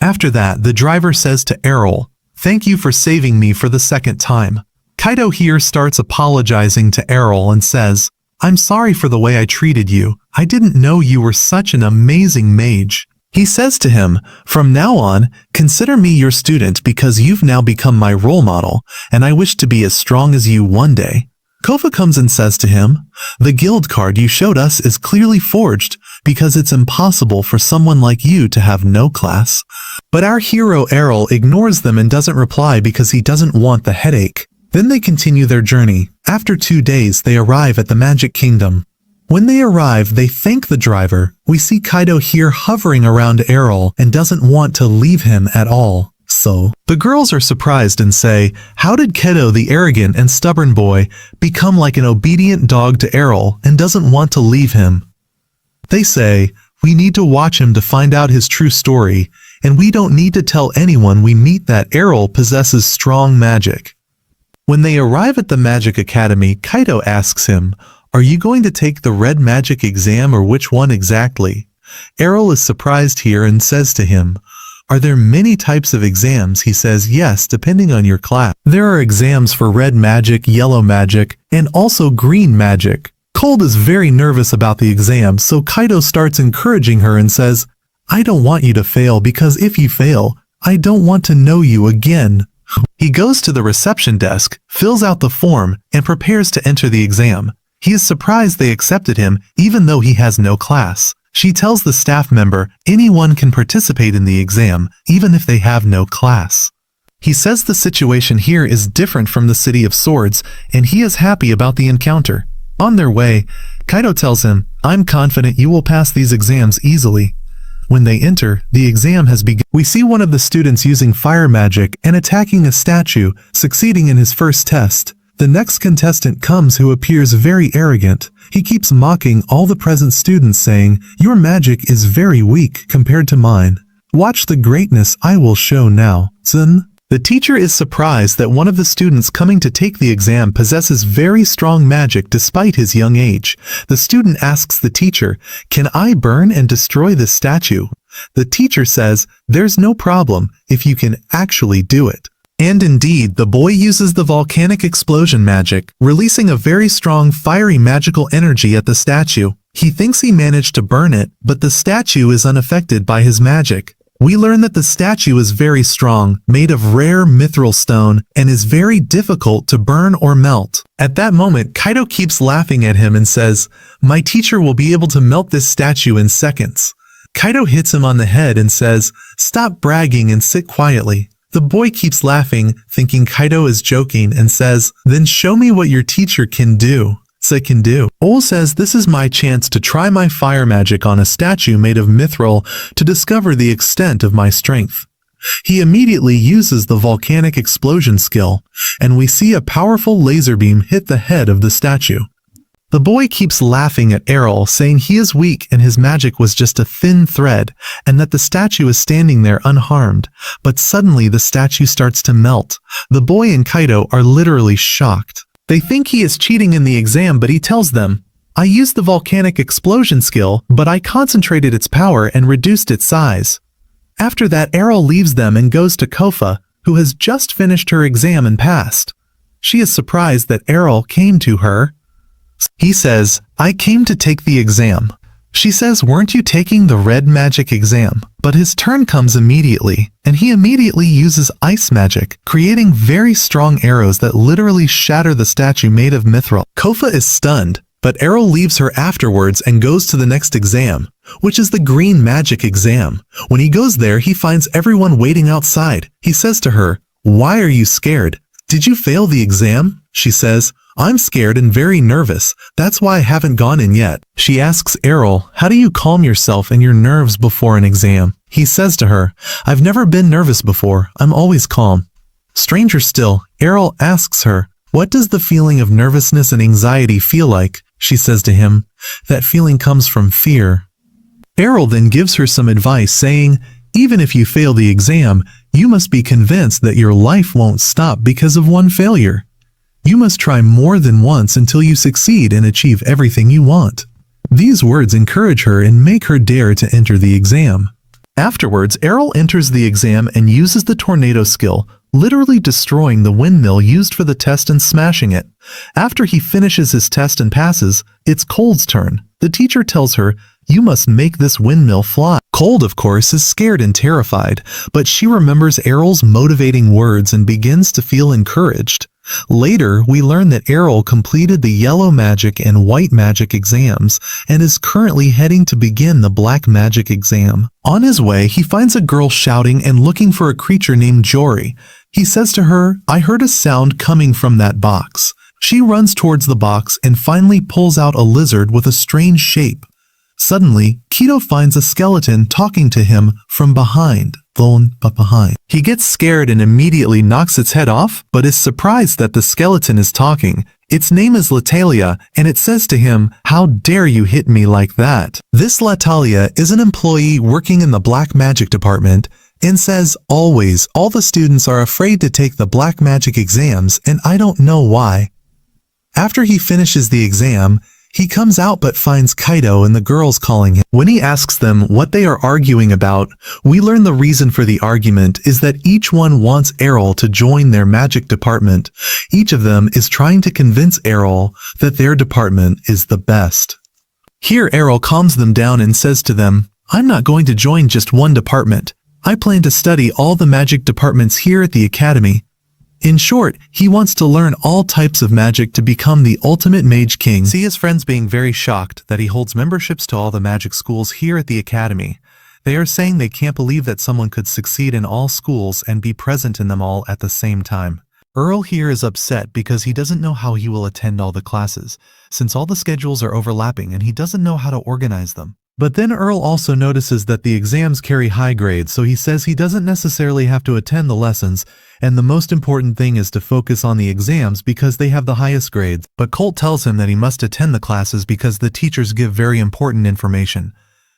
After that, the driver says to Arel, "Thank you for saving me for the second time." Kaido here starts apologizing to Arel and says, "I'm sorry for the way I treated you. I didn't know you were such an amazing mage." He says to him, "From now on, consider me your student because you've now become my role model, and I wish to be as strong as you one day." Kofa comes and says to him, "The guild card you showed us is clearly forged because it's impossible for someone like you to have no class." But our hero Arel ignores them and doesn't reply because he doesn't want the headache. Then they continue their journey. After 2 days, they arrive at the Magic Kingdom. When they arrive, they thank the driver. We see Kaido here hovering around Arel and doesn't want to leave him at all. So, the girls are surprised and say, "How did Kaido, the arrogant and stubborn boy, become like an obedient dog to Arel and doesn't want to leave him?" They say, "We need to watch him to find out his true story, and we don't need to tell anyone we meet that Arel possesses strong magic." When they arrive at the Magic Academy, Kaido asks him, "Are you going to take the red magic exam or which one exactly?" Arel is surprised here and says to him, "Are there many types of exams?" He says, "Yes, depending on your class. There are exams for red magic, yellow magic, and also green magic." Cold is very nervous about the exam, so Kaido starts encouraging her and says, "I don't want you to fail because if you fail, I don't want to know you again." He goes to the reception desk, fills out the form, and prepares to enter the exam. He is surprised they accepted him even though he has no class. She tells the staff member anyone can participate in the exam even if they have no class. He says the situation here is different from the City of Swords and he is happy about the encounter. On their way, Kaido tells him, "I'm confident you will pass these exams easily." When they enter, the exam has begun. We see one of the students using fire magic and attacking a statue, succeeding in his first test. The next contestant comes who appears very arrogant. He keeps mocking all the present students saying, "Your magic is very weak compared to mine. Watch the greatness I will show now." Zun. The teacher is surprised that one of the students coming to take the exam possesses very strong magic despite his young age. The student asks the teacher, "Can I burn and destroy this statue?" The teacher says, "There's no problem if you can actually do it." And indeed, the boy uses the volcanic explosion magic, releasing a very strong fiery magical energy at the statue. He thinks he managed to burn it, but the statue is unaffected by his magic. We learn that the statue is very strong, made of rare mithril stone, and is very difficult to burn or melt. At that moment, Kaido keeps laughing at him and says, "My teacher will be able to melt this statue in seconds." Kaido hits him on the head and says, "Stop bragging and sit quietly." The boy keeps laughing, thinking Kaido is joking, and says, "Then show me what your teacher can do." I can do. Ol says this is my chance to try my fire magic on a statue made of mithril to discover the extent of my strength. He immediately uses the volcanic explosion skill, and we see a powerful laser beam hit the head of the statue. The boy keeps laughing at Arel, saying he is weak and his magic was just a thin thread, and that the statue is standing there unharmed. But suddenly the statue starts to melt. The boy and Kaido are literally shocked. They think he is cheating in the exam, but he tells them, I used the volcanic explosion skill, but I concentrated its power and reduced its size. After that, Arel leaves them and goes to Kofa, who has just finished her exam and passed. She is surprised that Arel came to her. He says, I came to take the exam. She says, weren't you taking the red magic exam? But his turn comes immediately, and he immediately uses ice magic, creating very strong arrows that literally shatter the statue made of mithril. Kofa is stunned, but Arel leaves her afterwards and goes to the next exam, which is the green magic exam. When he goes there, he finds everyone waiting outside. He says to her, why are you scared? Did you fail the exam? She says, I'm scared and very nervous. That's why I haven't gone in yet. She asks Arel, how do you calm yourself and your nerves before an exam? He says to her, I've never been nervous before. I'm always calm. Stranger still, Arel asks her, what does the feeling of nervousness and anxiety feel like? She says to him, that feeling comes from fear. Arel then gives her some advice, saying, even if you fail the exam, you must be convinced that your life won't stop because of one failure. You must try more than once until you succeed and achieve everything you want. These words encourage her and make her dare to enter the exam. Afterwards, Arel enters the exam and uses the tornado skill, literally destroying the windmill used for the test and smashing it. After he finishes his test and passes, it's Cold's turn. The teacher tells her, you must make this windmill fly. Cold, of course, is scared and terrified, but she remembers Arel's motivating words and begins to feel encouraged. Later, we learn that Arel completed the yellow magic and white magic exams and is currently heading to begin the black magic exam. On his way, he finds a girl shouting and looking for a creature named Jory. He says to her, I heard a sound coming from that box. She runs towards the box and finally pulls out a lizard with a strange shape. Suddenly, Kido finds a skeleton talking to him from behind. He gets scared and immediately knocks its head off, but is surprised that the skeleton is talking. Its name is Latalia, and it says to him, how dare you hit me like that? This Latalia is an employee working in the black magic department and says, always, all the students are afraid to take the black magic exams, and I don't know why. After he finishes the exam, he comes out but finds Kaido and the girls calling him. When he asks them what they are arguing about, we learn the reason for the argument is that each one wants Arel to join their magic department. Each of them is trying to convince Arel that their department is the best. Here Arel calms them down and says to them, I'm not going to join just one department. I plan to study all the magic departments here at the academy. In short, he wants to learn all types of magic to become the ultimate mage king. See his friends being very shocked that he holds memberships to all the magic schools here at the academy. They are saying they can't believe that someone could succeed in all schools and be present in them all at the same time. Arel here is upset because he doesn't know how he will attend all the classes, since all the schedules are overlapping and he doesn't know how to organize them. But then Arel also notices that the exams carry high grades, so he says he doesn't necessarily have to attend the lessons, and the most important thing is to focus on the exams because they have the highest grades. But Colt tells him that he must attend the classes because the teachers give very important information,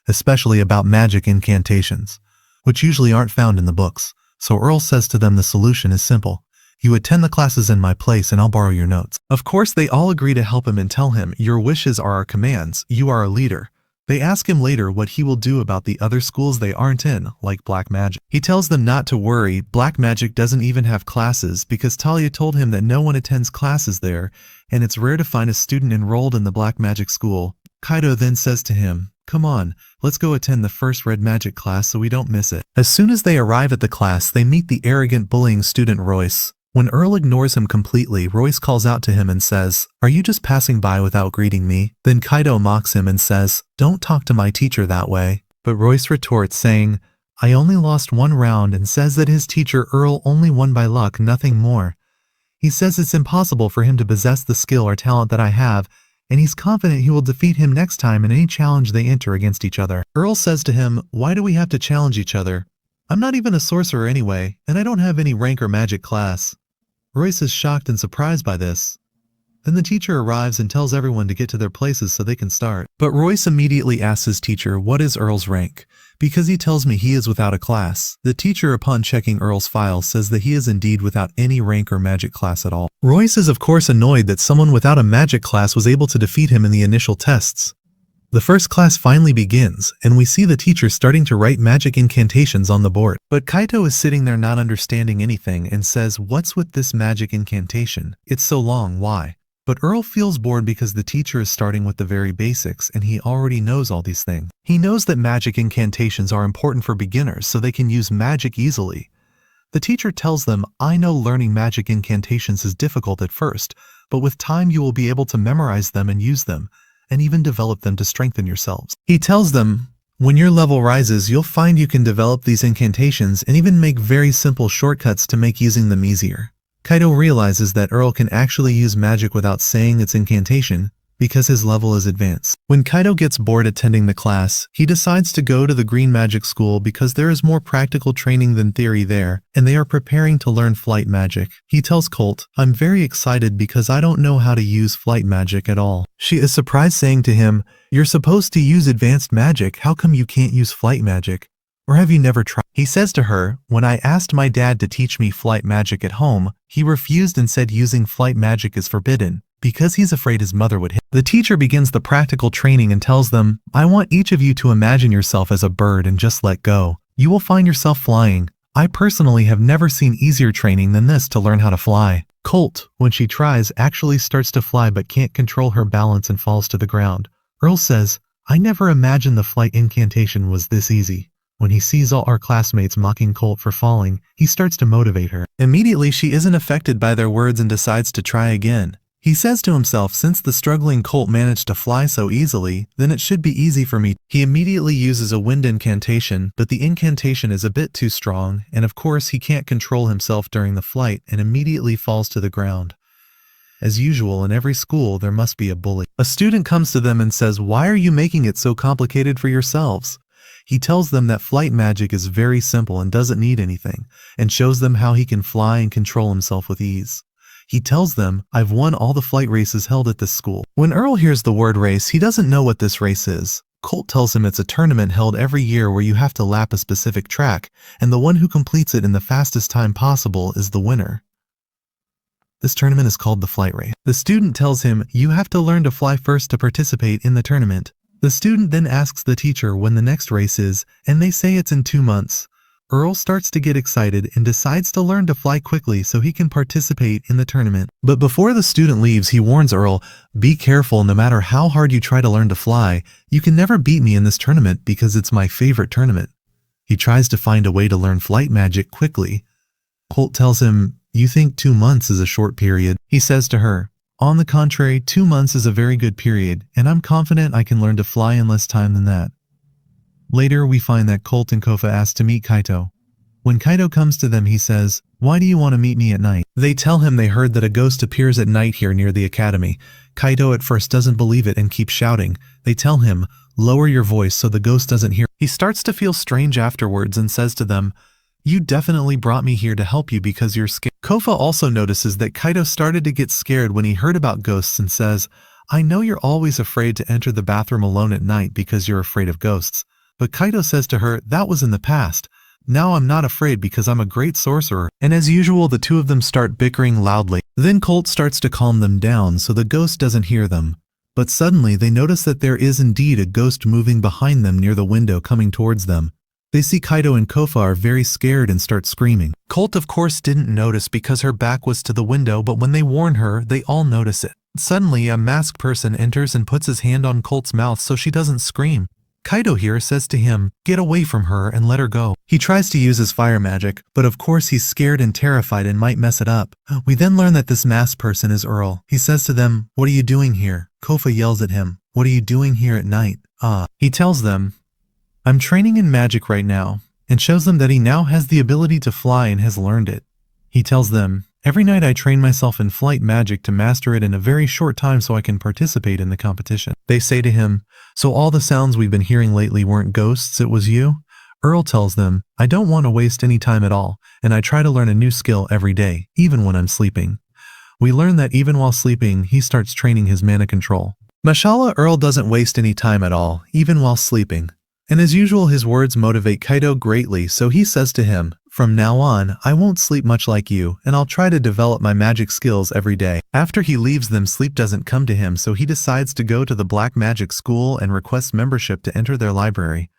especially about magic incantations, which usually aren't found in the books. So Arel says to them the solution is simple. You attend the classes in my place and I'll borrow your notes. Of course, they all agree to help him and tell him, your wishes are our commands, you are a leader. They ask him later what he will do about the other schools they aren't in, like black magic. He tells them not to worry, black magic doesn't even have classes because Talia told him that no one attends classes there, and it's rare to find a student enrolled in the black magic school. Kaido then says to him, come on, let's go attend the first red magic class so we don't miss it. As soon as they arrive at the class, they meet the arrogant bullying student Royce. When Arel ignores him completely, Royce calls out to him and says, are you just passing by without greeting me? Then Kaido mocks him and says, don't talk to my teacher that way. But Royce retorts saying, I only lost one round, and says that his teacher Arel only won by luck, nothing more. He says it's impossible for him to possess the skill or talent that I have, and he's confident he will defeat him next time in any challenge they enter against each other. Arel says to him, "Why do we have to challenge each other? I'm not even a sorcerer anyway, and I don't have any rank or magic class." Royce is shocked and surprised by this. Then the teacher arrives and tells everyone to get to their places so they can start. But Royce immediately asks his teacher, "What is Arel's rank?" "Because he tells me he is without a class." The teacher, upon checking Arel's file, says that he is indeed without any rank or magic class at all. Royce is of course annoyed that someone without a magic class was able to defeat him in the initial tests. The first class finally begins, and we see the teacher starting to write magic incantations on the board. But Kaito is sitting there not understanding anything and says, "What's with this magic incantation? It's so long, why?" But Arel feels bored because the teacher is starting with the very basics and he already knows all these things. He knows that magic incantations are important for beginners so they can use magic easily. The teacher tells them, "I know learning magic incantations is difficult at first, but with time you will be able to memorize them and use them, and even develop them to strengthen yourselves." He tells them, "When your level rises, you'll find you can develop these incantations and even make very simple shortcuts to make using them easier." Kaito realizes that Arel can actually use magic without saying its incantation because his level is advanced. When Kaito gets bored attending the class, he decides to go to the Green Magic School because there is more practical training than theory there, and they are preparing to learn flight magic. He tells Colt, "I'm very excited because I don't know how to use flight magic at all." She is surprised, saying to him, "You're supposed to use advanced magic, how come you can't use flight magic? Or have you never tried?" He says to her, "When I asked my dad to teach me flight magic at home, he refused and said using flight magic is forbidden, because he's afraid his mother would hit." The teacher begins the practical training and tells them, "I want each of you to imagine yourself as a bird and just let go. You will find yourself flying. I personally have never seen easier training than this to learn how to fly." Colt, when she tries, actually starts to fly but can't control her balance and falls to the ground. Arel says, "I never imagined the flight incantation was this easy." When he sees all our classmates mocking Colt for falling, he starts to motivate her. Immediately she isn't affected by their words and decides to try again. He says to himself, "Since the struggling Colt managed to fly so easily, then it should be easy for me." He immediately uses a wind incantation, but the incantation is a bit too strong, and of course he can't control himself during the flight and immediately falls to the ground. As usual, in every school there must be a bully. A student comes to them and says, "Why are you making it so complicated for yourselves?" He tells them that flight magic is very simple and doesn't need anything, and shows them how he can fly and control himself with ease. He tells them, "I've won all the flight races held at this school." When Arel hears the word race, he doesn't know what this race is. Colt tells him it's a tournament held every year where you have to lap a specific track, and the one who completes it in the fastest time possible is the winner. This tournament is called the flight race. The student tells him, "You have to learn to fly first to participate in the tournament." The student then asks the teacher when the next race is, and they say it's in 2 months. Arel starts to get excited and decides to learn to fly quickly so he can participate in the tournament. But before the student leaves, he warns Arel, "Be careful, no matter how hard you try to learn to fly, you can never beat me in this tournament because it's my favorite tournament." He tries to find a way to learn flight magic quickly. Colt tells him, "You think 2 months is a short period?" He says to her, "On the contrary, 2 months is a very good period, and I'm confident I can learn to fly in less time than that." Later, we find that Colt and Kofa ask to meet Kaito. When Kaito comes to them, he says, "Why do you want to meet me at night?" They tell him they heard that a ghost appears at night here near the academy. Kaito at first doesn't believe it and keeps shouting. They tell him, "Lower your voice so the ghost doesn't hear." He starts to feel strange afterwards and says to them, "You definitely brought me here to help you because you're scared." Kofa also notices that Kaito started to get scared when he heard about ghosts and says, "I know you're always afraid to enter the bathroom alone at night because you're afraid of ghosts." But Kaito says to her, "That was in the past. Now I'm not afraid because I'm a great sorcerer." And as usual, the two of them start bickering loudly. Then Colt starts to calm them down so the ghost doesn't hear them. But suddenly they notice that there is indeed a ghost moving behind them near the window coming towards them. They see Kaito and Kofa are very scared and start screaming. Colt of course didn't notice because her back was to the window, but when they warn her, they all notice it. Suddenly a masked person enters and puts his hand on Colt's mouth so she doesn't scream. Kaito here says to him, "Get away from her and let her go." He tries to use his fire magic, but of course he's scared and terrified and might mess it up. We then learn that this masked person is Arel. He says to them, "What are you doing here?" Kofa yells at him, "What are you doing here at night?" He tells them, "I'm training in magic right now," and shows them that he now has the ability to fly and has learned it. He tells them, Every night I train myself in flight magic to master it in a very short time so I can participate in the competition. They say to him, so all the sounds we've been hearing lately weren't ghosts, it was you? Arel tells them, I don't want to waste any time at all, and I try to learn a new skill every day, even when I'm sleeping. We learn that even while sleeping, he starts training his mana control. Mashallah, Arel doesn't waste any time at all, even while sleeping. And as usual, his words motivate Kaito greatly, so he says to him, from now on, I won't sleep much like you, and I'll try to develop my magic skills every day. After he leaves them, sleep doesn't come to him, so he decides to go to the Black Magic School and requests membership to enter their library.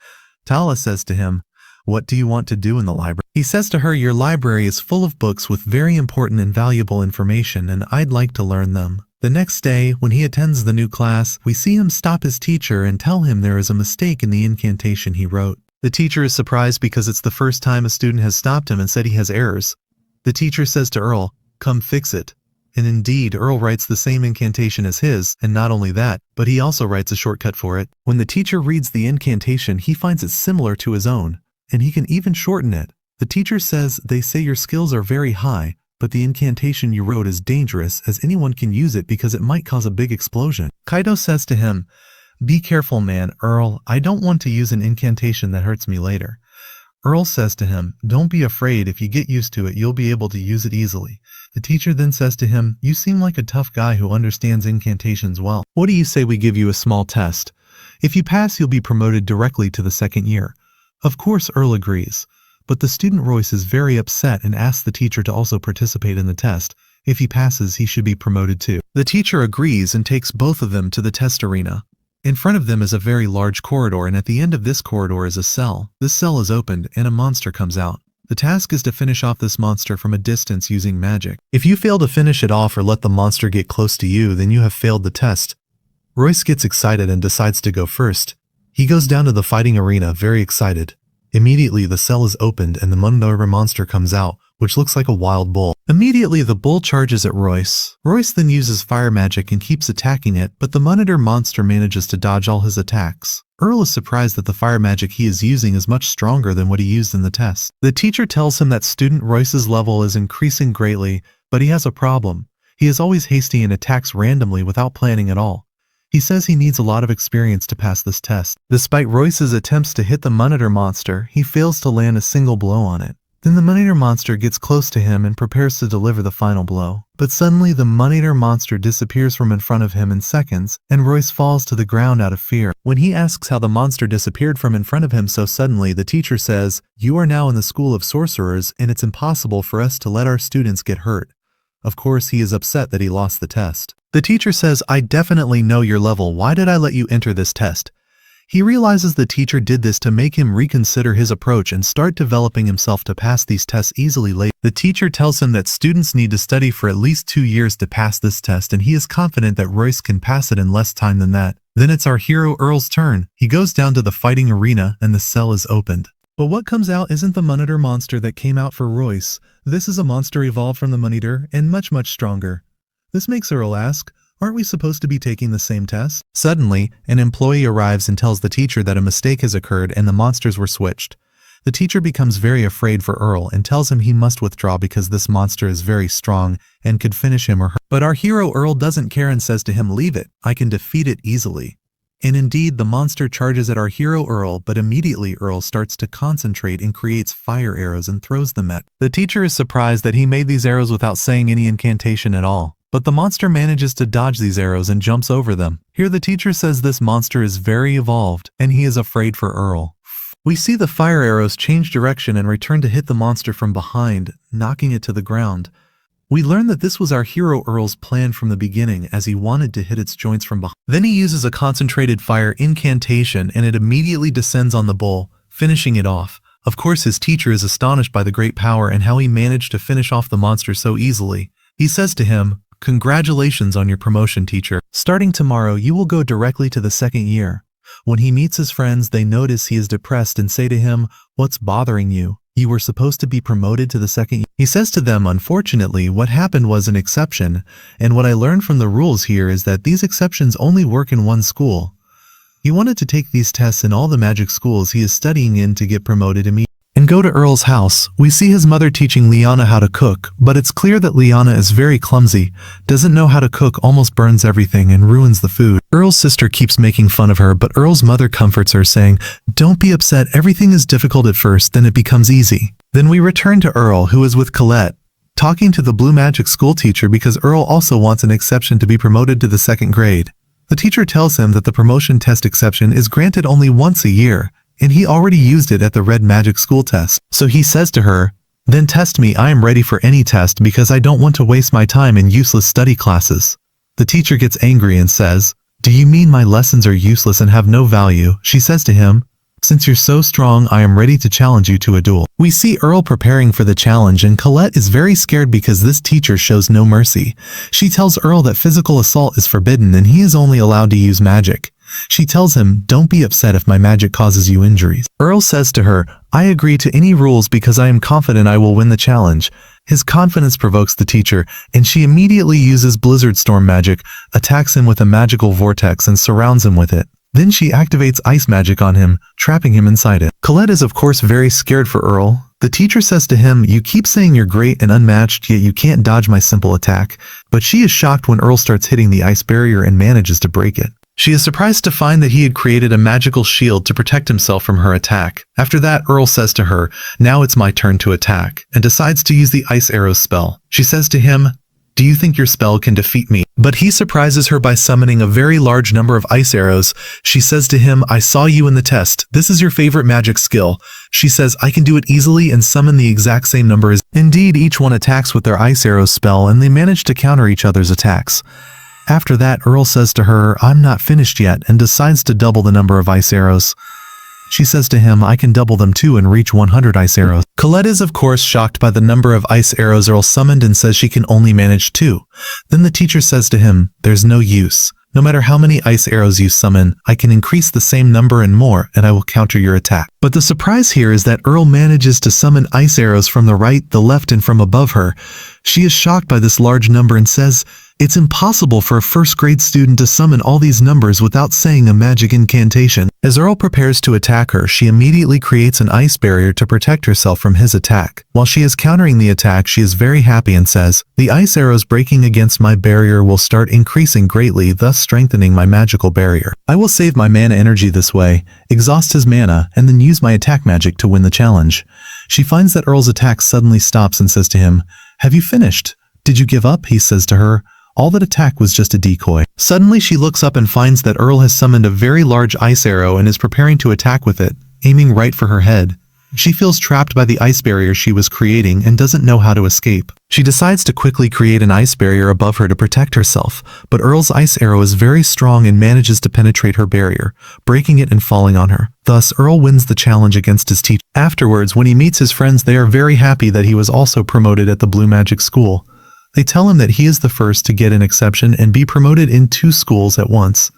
Tala says to him, what do you want to do in the library? He says to her, your library is full of books with very important and valuable information, and I'd like to learn them. The next day, when he attends the new class, we see him stop his teacher and tell him there is a mistake in the incantation he wrote. The teacher is surprised because it's the first time a student has stopped him and said he has errors. The teacher says to Arel, come fix it. And indeed, Arel writes the same incantation as his, and not only that, but he also writes a shortcut for it. When the teacher reads the incantation, he finds it similar to his own, and he can even shorten it. The teacher says, they say your skills are very high, but the incantation you wrote is dangerous as anyone can use it because it might cause a big explosion. Kaito says to him, be careful, man, Arel, I don't want to use an incantation that hurts me later. Arel says to him, don't be afraid, if you get used to it, you'll be able to use it easily. The teacher then says to him, you seem like a tough guy who understands incantations well. What do you say we give you a small test? If you pass, you'll be promoted directly to the second year. Of course, Arel agrees. But the student Royce is very upset and asks the teacher to also participate in the test. If he passes, he should be promoted too. The teacher agrees and takes both of them to the test arena. In front of them is a very large corridor, and at the end of this corridor is a cell. This cell is opened and a monster comes out. The task is to finish off this monster from a distance using magic. If you fail to finish it off or let the monster get close to you, then you have failed the test. Royce gets excited and decides to go first. He goes down to the fighting arena very excited. Immediately the cell is opened and the Mundora monster comes out, which looks like a wild bull. Immediately the bull charges at Royce. Royce then uses fire magic and keeps attacking it, but the monitor monster manages to dodge all his attacks. Arel is surprised that the fire magic he is using is much stronger than what he used in the test. The teacher tells him that student Royce's level is increasing greatly, but he has a problem. He is always hasty and attacks randomly without planning at all. He says he needs a lot of experience to pass this test. Despite Royce's attempts to hit the monitor monster, he fails to land a single blow on it. Then the monitor monster gets close to him and prepares to deliver the final blow. But suddenly the monitor monster disappears from in front of him in seconds, and Royce falls to the ground out of fear. When he asks how the monster disappeared from in front of him so suddenly, the teacher says, you are now in the school of sorcerers and it's impossible for us to let our students get hurt. Of course, he is upset that he lost the test. The teacher says, I definitely know your level, why did I let you enter this test? He realizes the teacher did this to make him reconsider his approach and start developing himself to pass these tests easily later. The teacher tells him that students need to study for at least 2 years to pass this test, and he is confident that Royce can pass it in less time than that. Then it's our hero Arel's turn. He goes down to the fighting arena and the cell is opened. But what comes out isn't the monitor monster that came out for Royce. This is a monster evolved from the monitor and much stronger. This makes Arel ask, aren't we supposed to be taking the same test? Suddenly, an employee arrives and tells the teacher that a mistake has occurred and the monsters were switched. The teacher becomes very afraid for Arel and tells him he must withdraw because this monster is very strong and could finish him or her. But our hero Arel doesn't care and says to him, leave it, I can defeat it easily. And indeed, the monster charges at our hero Arel, but immediately Arel starts to concentrate and creates fire arrows and throws them at. The teacher is surprised that he made these arrows without saying any incantation at all. But the monster manages to dodge these arrows and jumps over them. Here the teacher says this monster is very evolved, and he is afraid for Arel. We see the fire arrows change direction and return to hit the monster from behind, knocking it to the ground. We learn that this was our hero Arel's plan from the beginning, as he wanted to hit its joints from behind. Then he uses a concentrated fire incantation and it immediately descends on the bull, finishing it off. Of course, his teacher is astonished by the great power and how he managed to finish off the monster so easily. He says to him, congratulations on your promotion, teacher. Starting tomorrow, you will go directly to the second year. When he meets his friends, they notice he is depressed and say to him, what's bothering you? You were supposed to be promoted to the second year. He says to them, unfortunately, what happened was an exception, and what I learned from the rules here is that these exceptions only work in one school. He wanted to take these tests in all the magic schools he is studying in to get promoted immediately. and go to Earl's house. We see his mother teaching Liana how to cook, but it's clear that Liana is very clumsy, doesn't know how to cook, almost burns everything and ruins the food. Earl's sister keeps making fun of her, but Earl's mother comforts her, saying, "Don't be upset, everything is difficult at first, then it becomes easy." Then we return to Earl, who is with Colette, talking to the Blue Magic school teacher because Earl also wants an exception to be promoted to the 2nd grade. The teacher tells him that the promotion test exception is granted only once a year, and he already used it at the Red Magic school test. So he says to her, "Then test me, I am ready for any test because I don't want to waste my time in useless study classes." The teacher gets angry and says, "Do you mean my lessons are useless and have no value?" She says to him, "Since you're so strong, I am ready to challenge you to a duel." We see Earl preparing for the challenge, and Colette is very scared because this teacher shows no mercy. She tells Earl that physical assault is forbidden and he is only allowed to use magic. She tells him, "Don't be upset if my magic causes you injuries." Earl says to her, "I agree to any rules because I am confident I will win the challenge." His confidence provokes the teacher, and she immediately uses Blizzard Storm magic, attacks him with a magical vortex and surrounds him with it. Then she activates ice magic on him, trapping him inside it. Colette is of course very scared for Earl. The teacher says to him, "You keep saying you're great and unmatched, yet you can't dodge my simple attack." But she is shocked when Earl starts hitting the ice barrier and manages to break it. She is surprised to find that he had created a magical shield to protect himself from her attack. After that, Earl says to her, "Now it's my turn to attack," and decides to use the Ice Arrow spell. She says to him, "Do you think your spell can defeat me?" But he surprises her by summoning a very large number of ice arrows. She says to him, "I saw you in the test. This is your favorite magic skill." She says, "I can do it easily and summon the exact same number as..." Indeed, each one attacks with their ice arrow spell, and they manage to counter each other's attacks. After that, Earl says to her, "I'm not finished yet," and decides to double the number of ice arrows. She says to him, "I can double them too and reach 100 ice arrows." Colette is of course shocked by the number of ice arrows Earl summoned and says she can only manage 2. Then the teacher says to him, "There's no use. No matter how many ice arrows you summon, I can increase the same number and more, and I will counter your attack." But the surprise here is that Earl manages to summon ice arrows from the right, the left, and from above her. She is shocked by this large number and says, "It's impossible for a 1st grade student to summon all these numbers without saying a magic incantation." As Earl prepares to attack her, she immediately creates an ice barrier to protect herself from his attack. While she is countering the attack, she is very happy and says, "The ice arrows breaking against my barrier will start increasing greatly, thus strengthening my magical barrier. I will save my mana energy this way, exhaust his mana, and then use my attack magic to win the challenge." She finds that Earl's attack suddenly stops and says to him, "Have you finished? Did you give up?" He says to her, "All that attack was just a decoy." Suddenly she looks up and finds that Earl has summoned a very large ice arrow and is preparing to attack with it, aiming right for her head. She feels trapped by the ice barrier she was creating and doesn't know how to escape. She decides to quickly create an ice barrier above her to protect herself, but Earl's ice arrow is very strong and manages to penetrate her barrier, breaking it and falling on her. Thus, Earl wins the challenge against his teacher. Afterwards, when he meets his friends, they are very happy that he was also promoted at the Blue Magic School. They tell him that he is the first to get an exception and be promoted in 2 schools at once.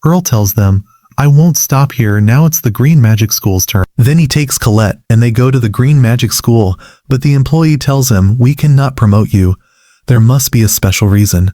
Earl tells them, "I won't stop here, now it's the Green Magic School's turn." Then he takes Colette, and they go to the Green Magic School, but the employee tells him, "We cannot promote you. There must be a special reason."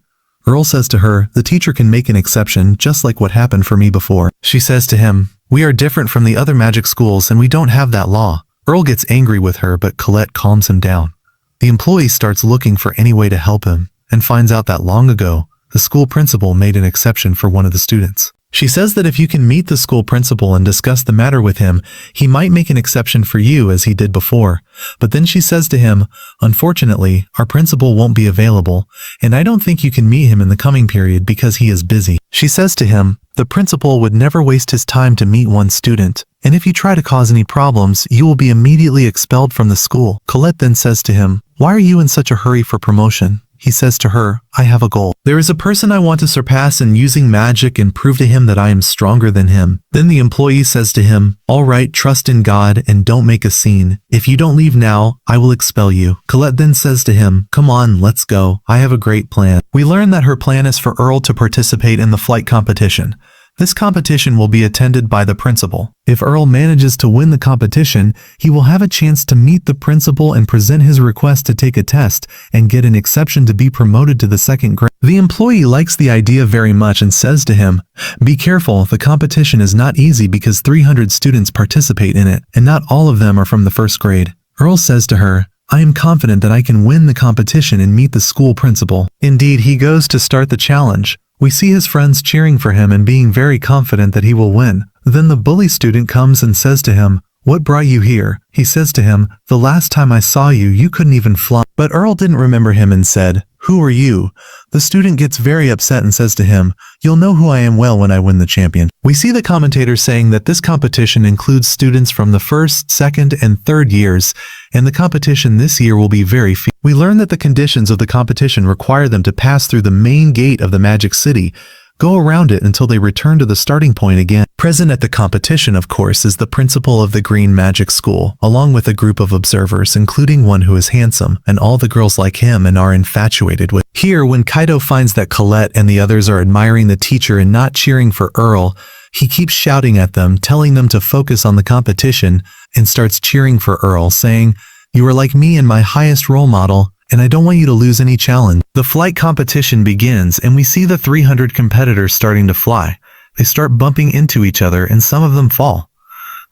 Earl says to her, "The teacher can make an exception, just like what happened for me before." She says to him, "We are different from the other magic schools and we don't have that law." Earl gets angry with her, but Colette calms him down. The employee starts looking for any way to help him, and finds out that long ago, the school principal made an exception for one of the students. She says that if you can meet the school principal and discuss the matter with him, he might make an exception for you as he did before. But then she says to him, "Unfortunately, our principal won't be available, and I don't think you can meet him in the coming period because he is busy." She says to him, "The principal would never waste his time to meet one student, and if you try to cause any problems, you will be immediately expelled from the school." Colette then says to him, "Why are you in such a hurry for promotion?" He says to her, "I have a goal. There is a person I want to surpass in using magic and prove to him that I am stronger than him." Then the employee says to him, "All right, trust in God and don't make a scene. If you don't leave now, I will expel you." Colette then says to him, "Come on, let's go. I have a great plan." We learn that her plan is for Earl to participate in the flight competition. This competition will be attended by the principal. If Arel manages to win the competition, he will have a chance to meet the principal and present his request to take a test and get an exception to be promoted to the second grade. The employee likes the idea very much and says to him, "Be careful, the competition is not easy because 300 students participate in it, and not all of them are from the first grade." Arel says to her, "I am confident that I can win the competition and meet the school principal." Indeed, he goes to start the challenge. We see his friends cheering for him and being very confident that he will win. Then the bully student comes and says to him, "What brought you here?" He says to him, "The last time I saw you, you couldn't even fly." But Arel didn't remember him and said, "Who are you?" The student gets very upset and says to him, "You'll know who I am well when I win the champion." We see the commentator saying that this competition includes students from the first, second, and third years, and the competition this year will be very fierce. We learn that the conditions of the competition require them to pass through the main gate of the Magic City, go around it until they return to the starting point again. Present at the competition, of course, is the principal of the Green Magic School, along with a group of observers, including one who is handsome, and all the girls like him and are infatuated with. Here, when Kaido finds that Colette and the others are admiring the teacher and not cheering for Arel, he keeps shouting at them, telling them to focus on the competition, and starts cheering for Arel, saying, "You are like me and my highest role model, and I don't want you to lose any challenge." The flight competition begins, and we see the 300 competitors starting to fly. They start bumping into each other, and some of them fall.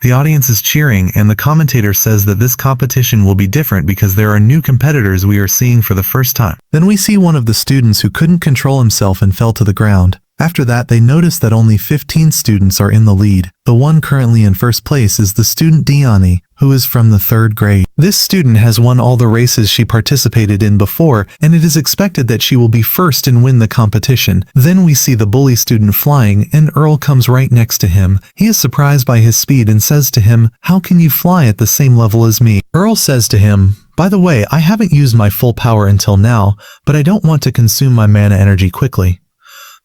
The audience is cheering, and the commentator says that this competition will be different because there are new competitors we are seeing for the first time. Then we see one of the students who couldn't control himself and fell to the ground. After that, they notice that only 15 students are in the lead. The one currently in first place is the student Diani, who is from the third grade. This student has won all the races she participated in before, and it is expected that she will be first and win the competition. Then we see the bully student flying, and Arel comes right next to him. He is surprised by his speed and says to him, "How can you fly at the same level as me?" Arel says to him, "By the way, I haven't used my full power until now, but I don't want to consume my mana energy quickly."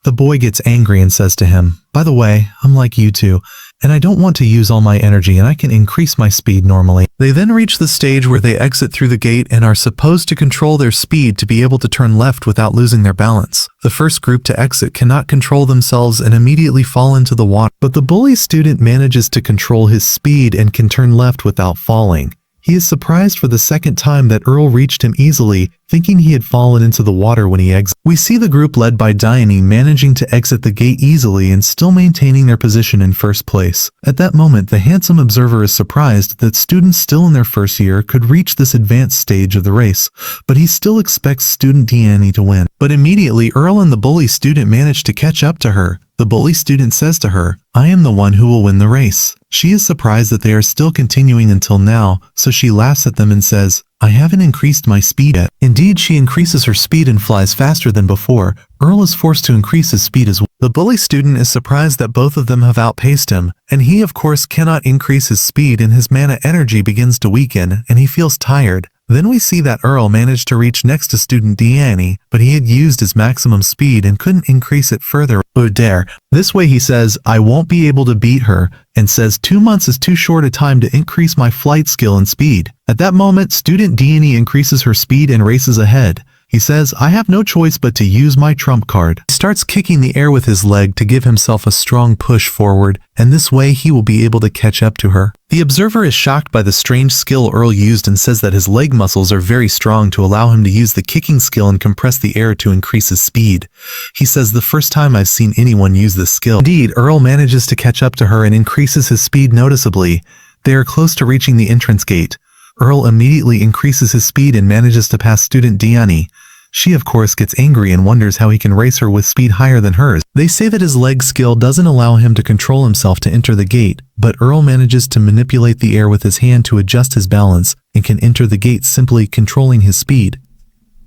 The boy gets angry and says to him, "By the way, I'm like you two, and I don't want to use all my energy and I can increase my speed normally." They then reach the stage where they exit through the gate and are supposed to control their speed to be able to turn left without losing their balance. The first group to exit cannot control themselves and immediately fall into the water, but the bully student manages to control his speed and can turn left without falling. He is surprised for the second time that Arel reached him easily, thinking he had fallen into the water when he exited. We see the group led by Diani managing to exit the gate easily and still maintaining their position in first place. At that moment, the handsome observer is surprised that students still in their first year could reach this advanced stage of the race, but he still expects student Diani to win. But immediately, Arel and the bully student manage to catch up to her. The bully student says to her, "I am the one who will win the race." She is surprised that they are still continuing until now, so she laughs at them and says, "I haven't increased my speed yet." Indeed, she increases her speed and flies faster than before. Arel is forced to increase his speed as well. The bully student is surprised that both of them have outpaced him, and he of course cannot increase his speed and his mana energy begins to weaken, and he feels tired. Then we see that Arel managed to reach next to student Diani, but he had used his maximum speed and couldn't increase it further. Oh dare. This way he says, "I won't be able to beat her," and says 2 months is too short a time to increase my flight skill and speed. At that moment, student Diani increases her speed and races ahead. He says, "I have no choice but to use my trump card." He starts kicking the air with his leg to give himself a strong push forward, and this way he will be able to catch up to her. The observer is shocked by the strange skill Arel used and says that his leg muscles are very strong to allow him to use the kicking skill and compress the air to increase his speed. He says, "The first time I've seen anyone use this skill." Indeed, Arel manages to catch up to her and increases his speed noticeably. They are close to reaching the entrance gate. Arel immediately increases his speed and manages to pass student Diani. She of course gets angry and wonders how he can race her with speed higher than hers. They say that his leg skill doesn't allow him to control himself to enter the gate, but Arel manages to manipulate the air with his hand to adjust his balance and can enter the gate simply controlling his speed.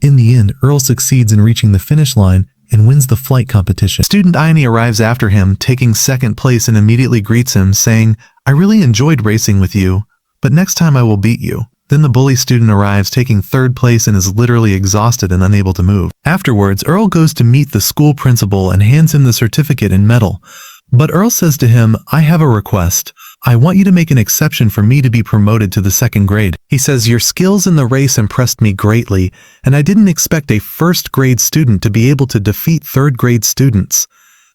In the end, Arel succeeds in reaching the finish line and wins the flight competition. Student Diani arrives after him, taking second place and immediately greets him, saying, "I really enjoyed racing with you, but next time I will beat you." Then the bully student arrives, taking third place and is literally exhausted and unable to move. Afterwards, Arel goes to meet the school principal and hands him the certificate and medal. But Arel says to him, "I have a request. I want you to make an exception for me to be promoted to the second grade." He says, "Your skills in the race impressed me greatly, and I didn't expect a first grade student to be able to defeat third grade students.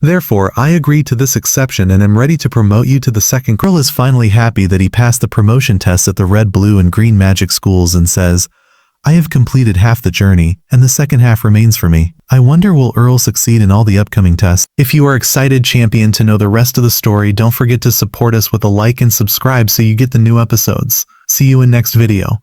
Therefore, I agree to this exception and am ready to promote you to the second. Earl is finally happy that he passed the promotion tests at the red, blue, and green magic schools and says, I have completed half the journey, and the second half remains for me. I wonder will Earl succeed in all the upcoming tests? If you are excited, champion, to know the rest of the story, don't forget to support us with a like and subscribe so you get the new episodes. See you in next video.